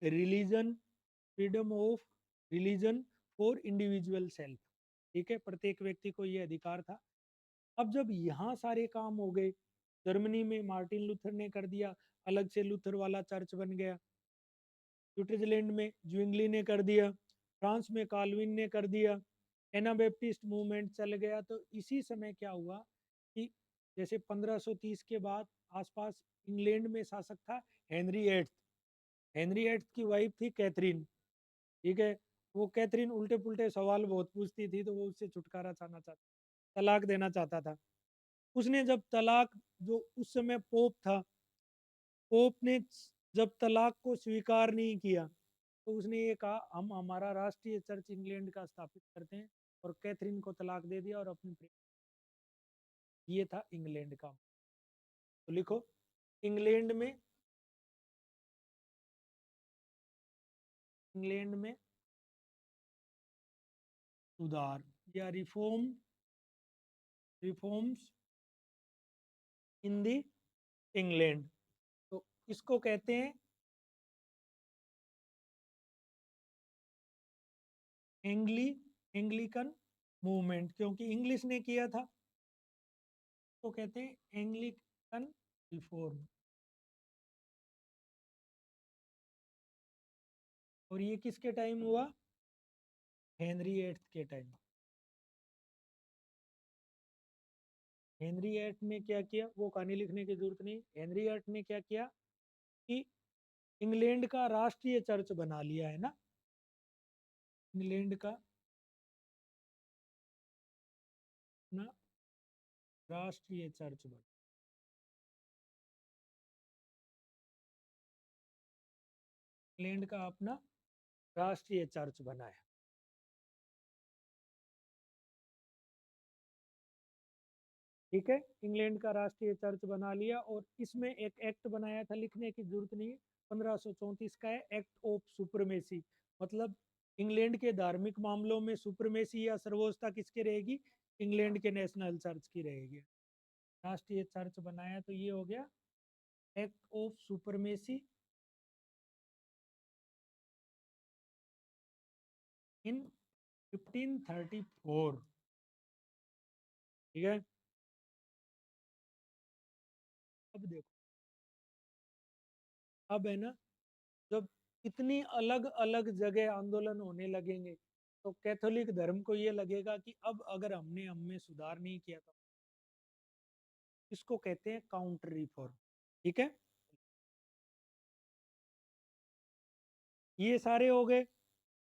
religion freedom of religion for individual self. ठीक है, प्रत्येक व्यक्ति को यह अधिकार था। अब जब यहाँ सारे काम हो गए, जर्मनी में मार्टिन लूथर ने कर दिया, अलग से लूथर वाला चर्च बन गया। स्विट्जरलैंड में ज्विंगली ने कर दिया, फ्रांस में काल्विन ने कर दिया, एनाबैप्टिस्ट मूवमेंट चल गया। तो इसी समय क्या हुआ कि जैसे 1530 के बाद आसपास इंग्लैंड में शासक था हेनरी एट्थ। हेनरी एट्थ की वाइफ थी कैथरीन। ठीक है, वो कैथरीन उल्टे पुल्टे सवाल बहुत पूछती थी, तो वो उससे छुटकारा चाहना चाहता, तलाक देना चाहता था। उसने जब तलाक, जो उस समय पोप था, पोप ने जब तलाक को स्वीकार नहीं किया, तो उसने ये कहा हम हमारा राष्ट्रीय चर्च इंग्लैंड का स्थापित करते हैं, और कैथरीन को तलाक दे दिया और अपनी ये था इंग्लैंड का। तो लिखो, इंग्लैंड में इंग्लैंड में सुधार या रिफॉर्म्स इन दी इंग्लैंड। तो इसको कहते हैं एंग्लिकन मूवमेंट, क्योंकि इंग्लिश ने किया था, तो कहते हैं एंग्लिकन रिफॉर्म। और ये किसके टाइम हुआ? हेनरी एट्थ के टाइम। हेनरी एट्थ ने क्या किया, वो कहानी लिखने की जरूरत नहीं। हेनरी एट्थ ने क्या किया कि इंग्लैंड का राष्ट्रीय चर्च बना लिया है ना, इंग्लैंड का ना राष्ट्रीय चर्च बना, इंग्लैंड का अपना राष्ट्रीय चर्च बनाया। ठीक है, इंग्लैंड का राष्ट्रीय चर्च बना लिया, और इसमें एक एक्ट बनाया था, लिखने की जरूरत नहीं है, 1534 का है, एक्ट ऑफ सुपरमेसी। मतलब इंग्लैंड के धार्मिक मामलों में सुपरमेसी या सर्वोच्चता किसके रहेगी? इंग्लैंड के नेशनल चर्च की रहेगी। राष्ट्रीय चर्च बनाया, तो ये हो गया एक्ट ऑफ सुपरमेसी इन 1534। ठीक है, अब देखो, अब है ना, जब इतनी अलग अलग जगह आंदोलन होने लगेंगे, तो कैथोलिक धर्म को ये लगेगा कि अब अगर हमने हम में सुधार नहीं किया, तो इसको कहते हैं काउंटर रिफॉर्म। ठीक है, ये सारे हो गए।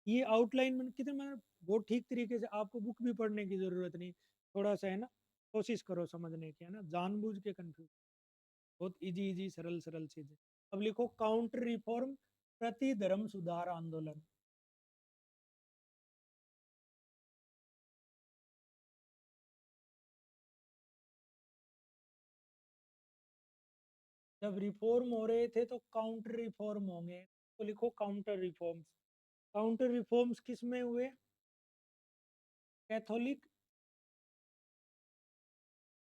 ये आउटलाइन में कितने, मतलब बहुत ठीक तरीके से, आपको बुक भी पढ़ने की जरूरत नहीं, थोड़ा सा है ना, कोशिश करो समझने की, है ना, जानबूझ के कंफ्यूज, बहुत इजी इजी सरल सरल चीजें। अब लिखो काउंटर रिफॉर्म, प्रति धर्म सुधार आंदोलन। जब रिफॉर्म हो रहे थे तो काउंटर रिफॉर्म होंगे, तो लिखो काउंटर रिफॉर्म्स। काउंटर रिफॉर्म्स किस में हुए? कैथोलिक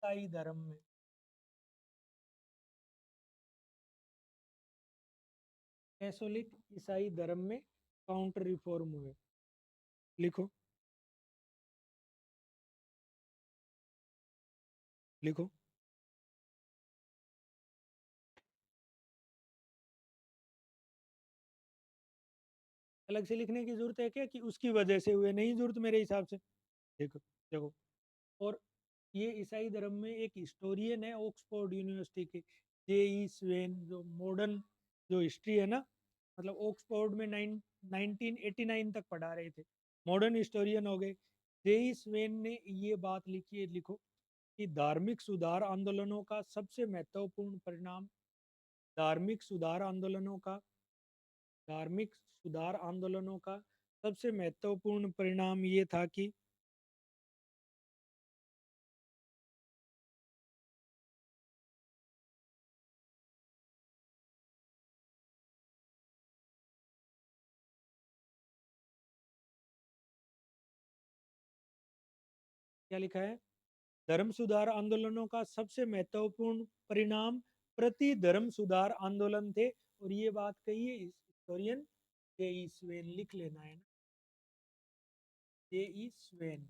ईसाई धर्म में। कैथोलिक ईसाई धर्म में काउंटर रिफॉर्म हुए। लिखो लिखो। अलग से लिखने की जरूरत है क्या कि उसकी वजह से हुए? नहीं जरूरत मेरे हिसाब से। देखो देखो। और ये ईसाई धर्म में एक हिस्टोरियन है ऑक्सफोर्ड यूनिवर्सिटी के, जे स्वेन, जो मॉडर्न जो हिस्ट्री है ना, मतलब ऑक्सफोर्ड में 1989 तक पढ़ा रहे थे, मॉडर्न हिस्टोरियन हो गए। जे स्वेन ने ये बात लिखी है, लिखो, कि धार्मिक सुधार आंदोलनों का सबसे महत्वपूर्ण परिणाम, धार्मिक सुधार आंदोलनों का धार्मिक सुधार आंदोलनों का सबसे महत्वपूर्ण परिणाम ये था कि क्या लिखा है? धर्म सुधार आंदोलनों का सबसे महत्वपूर्ण परिणाम प्रति धर्म सुधार आंदोलन थे। और ये बात कही है हिस्टोरियन जे ई स्वेन, लिख लेना है ना, जे ई स्वेन।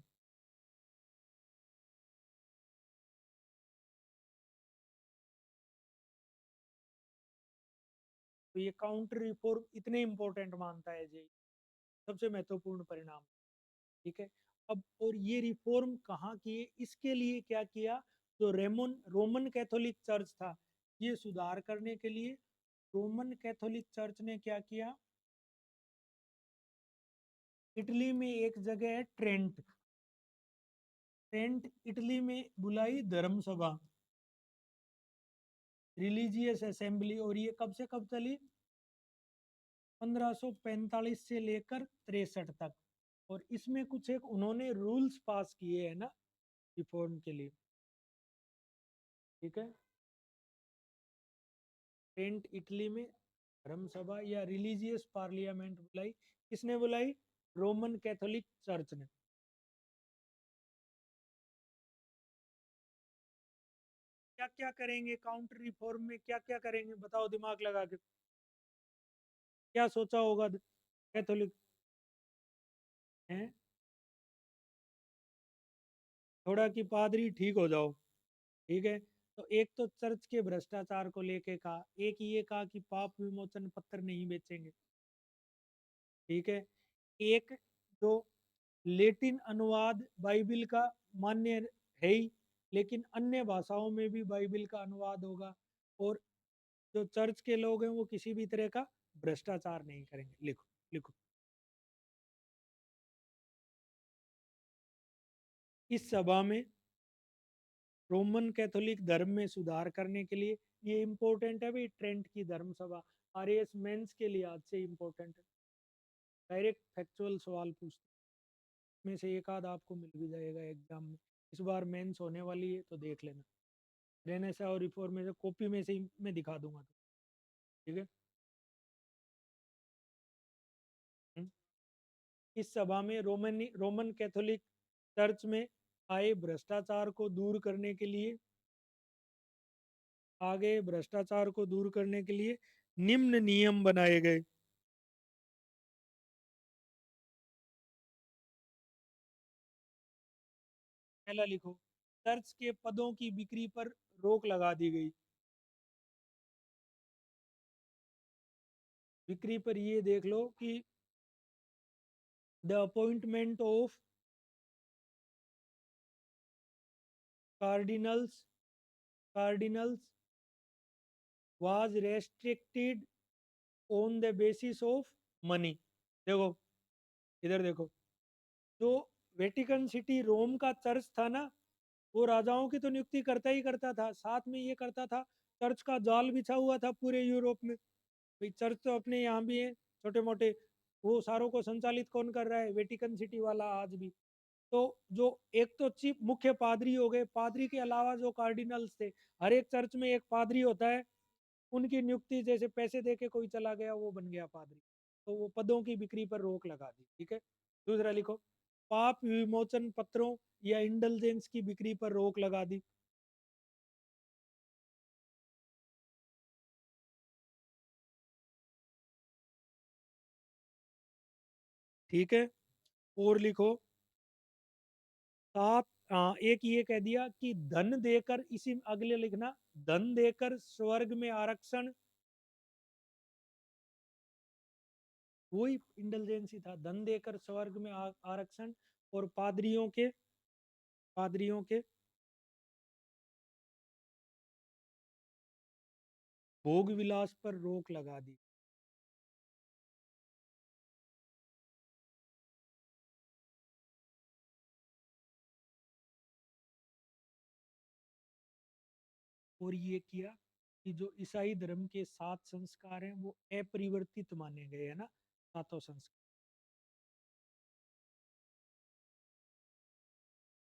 तो ये काउंटर रिफॉर्म इतने इंपॉर्टेंट मानता है जे, सबसे महत्वपूर्ण परिणाम। ठीक है। अब और ये रिफॉर्म कहाँ किए, इसके लिए क्या किया? जो रोमन कैथोलिक चर्च था, ये सुधार करने के लिए रोमन कैथोलिक चर्च ने क्या किया? इटली में एक जगह है ट्रेंट, ट्रेंट इटली में बुलाई धर्म सभा, रिलीजियस असेंबली। और ये कब से कब चली? 1545 से लेकर 63 तक। और इसमें कुछ एक उन्होंने रूल्स पास किए हैं ना रिफॉर्म के लिए। ठीक है। ट्रेंट इटली में धर्म सभा या रिलीजियस पार्लियामेंट बुलाई, किसने बुलाई? रोमन कैथोलिक चर्च ने। क्या क्या करेंगे काउंटर रिफॉर्म में, क्या क्या करेंगे बताओ दिमाग लगा के, क्या सोचा होगा कैथोलिक हैं? थोड़ा कि पादरी ठीक हो जाओ। ठीक है। तो एक तो चर्च के भ्रष्टाचार को लेके कहा, एक ये कहा कि पाप विमोचन पत्र नहीं बेचेंगे। ठीक है। एक जो लेटिन अनुवाद बाइबिल का मान्य है ही, लेकिन अन्य भाषाओं में भी बाइबिल का अनुवाद होगा। और जो चर्च के लोग हैं वो किसी भी तरह का भ्रष्टाचार नहीं करेंगे। लिखो लिखो। इस सभा में रोमन कैथोलिक धर्म में सुधार करने के लिए, ये इंपॉर्टेंट है भाई, ट्रेंट की धर्म सभा, आरएएस मेंस के लिए आज से इंपॉर्टेंट है। डायरेक्ट फैक्चुअल सवाल पूछते में से एक आध आपको मिल भी जाएगा एग्जाम में। इस बार मेंस होने वाली है तो देख लेना। रेनेसा और रिफॉर्म में से कॉपी में से ही मैं दिखा दूंगा तो। ठीक है। हम्म। इस सभा में रोमन कैथोलिक चर्च में आए भ्रष्टाचार को दूर करने के लिए, आगे भ्रष्टाचार को दूर करने के लिए निम्न नियम बनाए गए। पहला लिखो, चर्च के पदों की बिक्री पर रोक लगा दी गई। बिक्री पर ये देख लो कि the appointment of cardinals cardinals was restricted on the basis of money. देखो, इधर देखो, जो वेटिकन सिटी रोम का चर्च था ना, वो राजाओं की तो नियुक्ति करता ही करता था, साथ में ये करता था, चर्च का जाल बिछा हुआ था पूरे यूरोप में। भाई चर्च तो अपने यहाँ भी है छोटे मोटे, वो सारों को संचालित कौन कर रहा है? वेटिकन सिटी वाला आज भी। तो जो एक तो चीफ मुख्य पादरी हो गए, पादरी के अलावा जो कार्डिनल्स थे, हर एक चर्च में एक पादरी होता है, उनकी नियुक्ति जैसे पैसे दे के कोई चला गया वो बन गया पादरी, तो वो पदों की बिक्री पर रोक लगा दी। ठीक है, दूसरा लिखो, पाप विमोचन पत्रों या इंडल्जेंस की बिक्री पर रोक लगा दी। ठीक है, और लिखो, सात, एक ये कह दिया कि धन देकर, इसी अगले लिखना, धन देकर स्वर्ग में आरक्षण, वही इंटेलिजेंसी था, धन देकर स्वर्ग में आरक्षण, और पादरियों के भोग विलास पर रोक लगा दी। और ये किया कि जो ईसाई धर्म के 7 संस्कार हैं वो अपरिवर्तित माने गए, है ना, सातों संस्कार।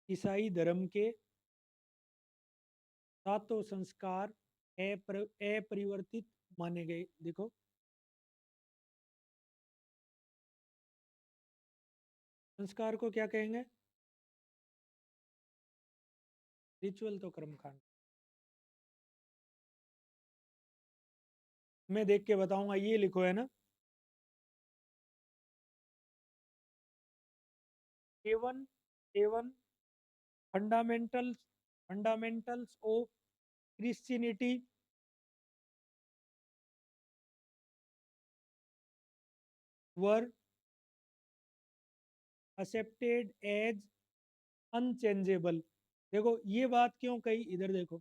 ईसाई धर्म के सातों संस्कार अपरिवर्तित माने गए। देखो, संस्कार को क्या कहेंगे? रिचुअल तो कर्मकांड। मैं देख के बताऊंगा, ये लिखो, है ना, seven seven fundamentals of Christianity were accepted as unchangeable. देखो ये बात क्यों कही, इधर देखो,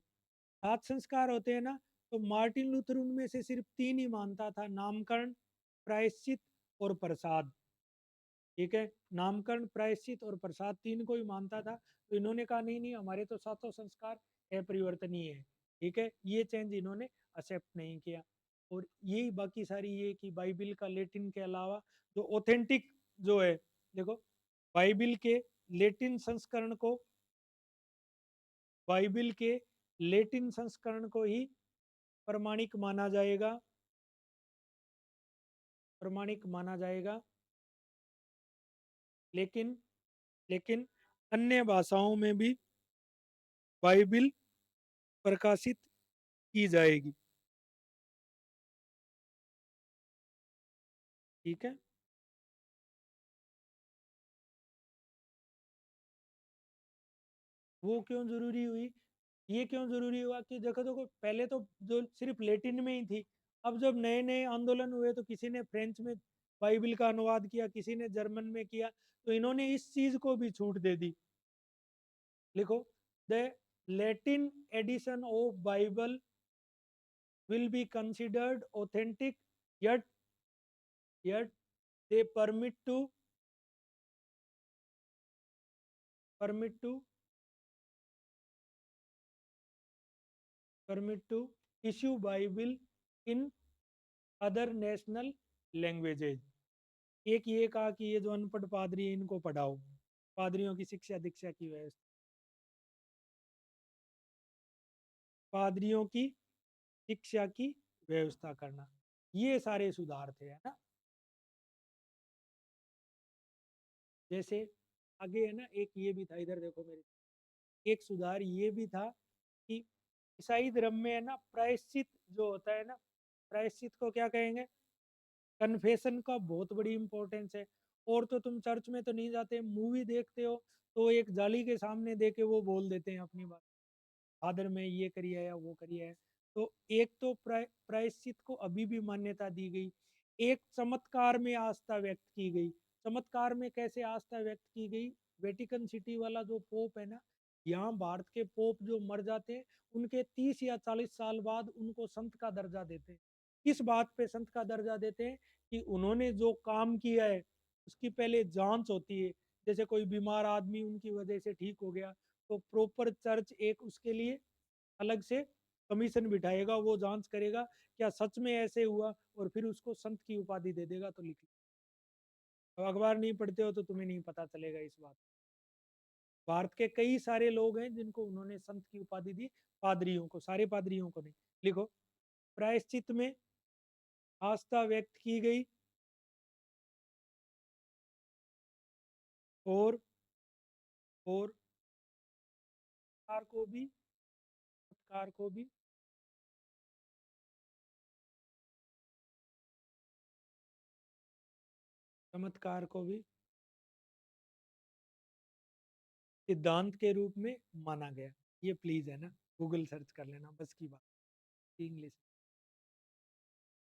7 संस्कार होते हैं ना, तो मार्टिन लूथर उनमें से सिर्फ 3 ही मानता था, नामकरण, प्रायश्चित और प्रसाद। ठीक है, नामकरण, प्रायश्चित और प्रसाद, 3 को ही मानता था। तो इन्होंने कहा नहीं नहीं, हमारे तो सातों संस्कार अपरिवर्तनीय है। ठीक है, ये चेंज इन्होंने एक्सेप्ट नहीं किया। और यही बाकी सारी, ये कि बाइबिल का लेटिन के अलावा जो ऑथेंटिक जो है, देखो, बाइबिल के लेटिन संस्करण को, बाइबिल के लेटिन संस्करण को ही प्रमाणिक माना जाएगा, प्रमाणिक माना जाएगा। लेकिन लेकिन अन्य भाषाओं में भी बाइबिल प्रकाशित की जाएगी। ठीक है, वो क्यों जरूरी हुई? ये क्यों जरूरी हुआ कि देखो देखो, पहले तो जो सिर्फ लेटिन में ही थी, अब जब नए नए आंदोलन हुए तो किसी ने फ्रेंच में बाइबिल का अनुवाद किया, किसी ने जर्मन में किया, तो इन्होंने इस चीज को भी छूट दे दी। लिखो, the Latin edition of Bible will be considered authentic, yet they permit to to issue Bible in other national languages। एक ये कहा कि ये जो अनपढ़ पादरी है इनको पढ़ाओ, पादरियों की शिक्षा दीक्षा की व्यवस्था, पादरियों की शिक्षा की व्यवस्था करना, ये सारे सुधार थे, है ना। जैसे आगे, है ना, एक ये भी था, इधर देखो मेरे, एक सुधार ये भी था कि ईसाई धर्म में, है ना, प्रायश्चित जो होता है ना, प्रायश्चित को क्या कहेंगे? कन्फेशन का बहुत बड़ी इंपॉर्टेंस है। और तो तुम चर्च में तो नहीं जाते, मूवी देखते हो, तो एक जाली के सामने दे के वो बोल देते हैं अपनी बात, फादर में ये करिए या वो करिए है। तो एक तो प्रायश्चित को अभी भी मान्यता दी गई। एक चमत्कार में आस्था व्यक्त की गई। चमत्कार में कैसे आस्था व्यक्त की गई? वेटिकन सिटी वाला जो पोप है ना, यहाँ भारत के पोप जो मर जाते हैं, उनके 30 या 40 साल बाद उनको संत का दर्जा देते हैं। किस बात पे संत का दर्जा देते हैं? कि उन्होंने जो काम किया है उसकी पहले जांच होती है। जैसे कोई बीमार आदमी उनकी वजह से ठीक हो गया, तो प्रॉपर चर्च एक उसके लिए अलग से कमीशन बिठाएगा, वो जांच करेगा क्या सच में ऐसे हुआ, और फिर उसको संत की उपाधि दे देगा। तो लिख लो, अखबार नहीं पढ़ते हो तो तुम्हें नहीं पता चलेगा इस बात। भारत के कई सारे लोग हैं जिनको उन्होंने संत की उपाधि दी, पादरियों को, सारे पादरियों को नहीं। लिखो, प्रायश्चित में आस्था व्यक्त की गई और और कार को भी कार को भी चमत्कार को भी सिद्धांत के रूप में माना गया। ये प्लीज है ना, गूगल सर्च कर लेना, बस की बात इंग्लिश।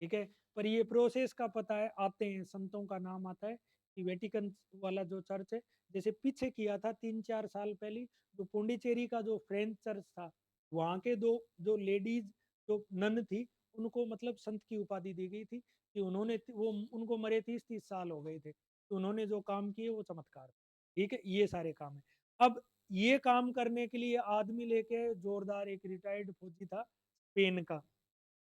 ठीक है, पर ये प्रोसेस का पता है, आते हैं संतों का नाम आता है कि वेटिकन वाला जो चर्च है, जैसे पीछे किया था 3-4 साल पहले, जो पुंडीचेरी का जो फ्रेंच चर्च था, वहाँ के दो जो लेडीज जो नन थी, उनको मतलब संत की उपाधि दी गई थी कि उन्होंने वो उनको मरे 30-30 साल हो गए थे, तो उन्होंने जो काम किए वो चमत्कार। ठीक है, ये सारे काम है। अब ये काम करने के लिए आदमी लेके जोरदार, एक रिटायर्ड फौजी था स्पेन का।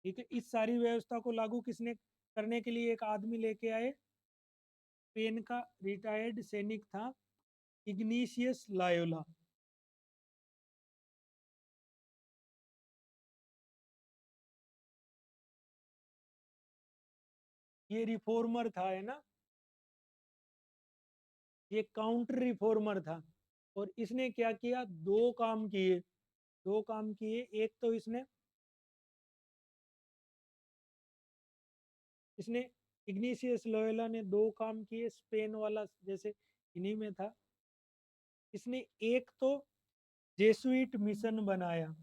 ठीक है, इस सारी व्यवस्था को लागू किसने करने के लिए एक आदमी लेके आए? स्पेन का रिटायर्ड सैनिक था, इग्निशियस लायोला। ये रिफॉर्मर था, है ना, ये काउंटर रिफॉर्मर था। और इसने क्या किया? दो काम किए, दो काम किए। एक तो इसने इसने इग्निशियस लोयोला ने दो काम किए, स्पेन वाला जैसे इन्हीं में था। इसने एक तो जेसुइट मिशन बनाया।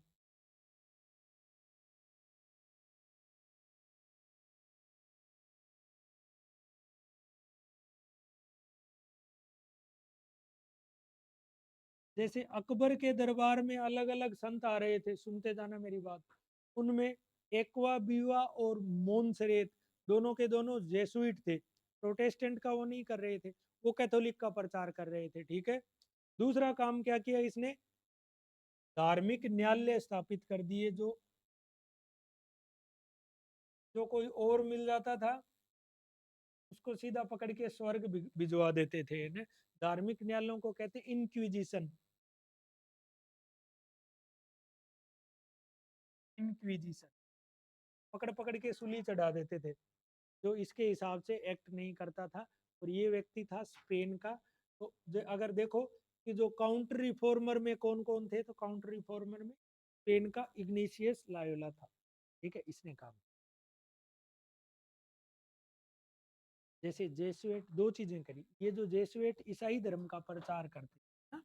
जैसे अकबर के दरबार में अलग अलग संत आ रहे थे, सुनते जाना मेरी बात, उनमें एक्वा बीवा और मोनसरेत, दोनों के दोनों जेसुइट थे। प्रोटेस्टेंट का वो नहीं कर रहे थे, वो कैथोलिक का प्रचार कर रहे थे। ठीक है, दूसरा काम क्या किया इसने? धार्मिक न्यायालय स्थापित कर दिए। जो जो कोई और मिल जाता था, उसको सीधा पकड़ के स्वर्ग भिजवा देते थे ने? धार्मिक न्यायालयों को कहते इंक्विजिशन। इंक्विजिशन, पकड़ पकड़ के सूली चढ़ा देते थे जो इसके हिसाब से एक्ट नहीं करता था। और ये व्यक्ति था स्पेन का। तो अगर देखो कि जो काउंटर रिफॉर्मर में कौन कौन थे, तो काउंटर रिफॉर्मर में स्पेन का इग्निशियस लायोला था। ठीक है, इसने काम, जैसे जेसुएट दो चीजें करी। ये जो जेसुएट ईसाई धर्म का प्रचार करते हैं ना,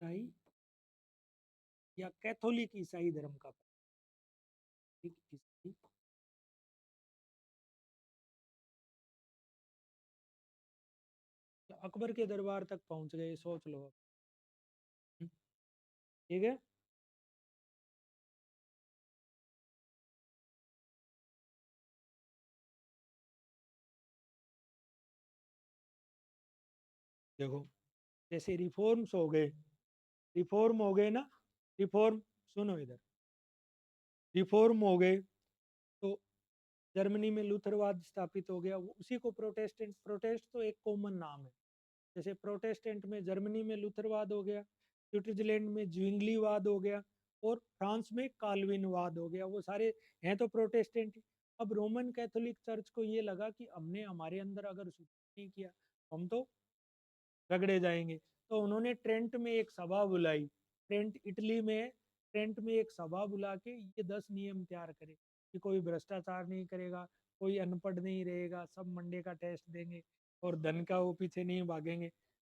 ईसाई या कैथोलिक ईसाई धर्म का ईसाई, अकबर के दरबार तक पहुंच गए, सोच लो। ठीक है, देखो, जैसे रिफॉर्म्स हो गए, रिफॉर्म हो गए ना, रिफॉर्म, सुनो इधर, रिफॉर्म हो गए तो जर्मनी में लूथरवाद स्थापित हो गया। उसी को प्रोटेस्टेंट, प्रोटेस्ट तो एक कॉमन नाम है। जैसे प्रोटेस्टेंट में जर्मनी में लूथरवाद हो गया, स्विट्जरलैंड में ज्विंगलीवाद हो गया, और फ्रांस में काल्विनवाद हो गया। वो सारे हैं तो प्रोटेस्टेंट ही। अब रोमन कैथोलिक चर्च को ये लगा कि हमने हमारे अंदर अगर सुधार नहीं किया, हम तो रगड़े जाएंगे। तो उन्होंने ट्रेंट में एक सभा बुलाई, ट्रेंट इटली में, ट्रेंट में एक सभा बुला के ये 10 नियम तैयार करे कि कोई भ्रष्टाचार नहीं करेगा, कोई अनपढ़ नहीं रहेगा, सब मंडे का टेस्ट देंगे, और धन का वो पीछे नहीं भागेंगे।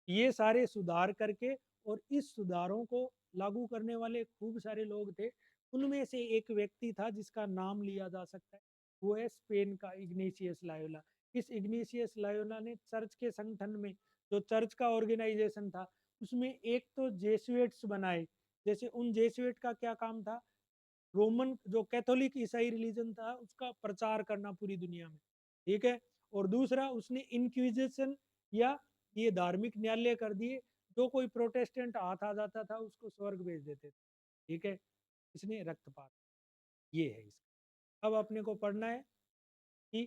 ये सारे सुधार करके, और इस सुधारों को लागू करने वाले खूब सारे लोग थे। उनमें से एक व्यक्ति था जिसका नाम लिया जा सकता है, वो है स्पेन का इग्नेशियस लायोला। इस इग्नेशियस लायोला ने चर्च के संगठन में, जो चर्च का ऑर्गेनाइजेशन था, उसमें एक तो जेसुएट्स बनाए। जैसे उन जेसुएट का क्या काम था? रोमन जो कैथोलिक ईसाई रिलीजन था उसका प्रचार करना पूरी दुनिया में। ठीक है, और दूसरा उसने इंक्विजिशन या ये धार्मिक न्यायालय कर दिए। जो कोई प्रोटेस्टेंट हाथ आ जाता था उसको स्वर्ग भेज देते थे। ठीक है, इसने रक्तपात, ये है इसका। अब अपने को पढ़ना है कि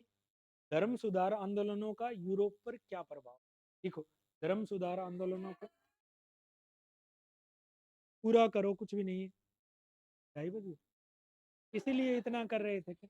धर्म सुधार आंदोलनों का यूरोप पर क्या प्रभाव। देखो, धर्म सुधार आंदोलनों को पूरा करो, कुछ भी नहीं है। 2:30 बजे। इसीलिए इतना कर रहे थे क्या?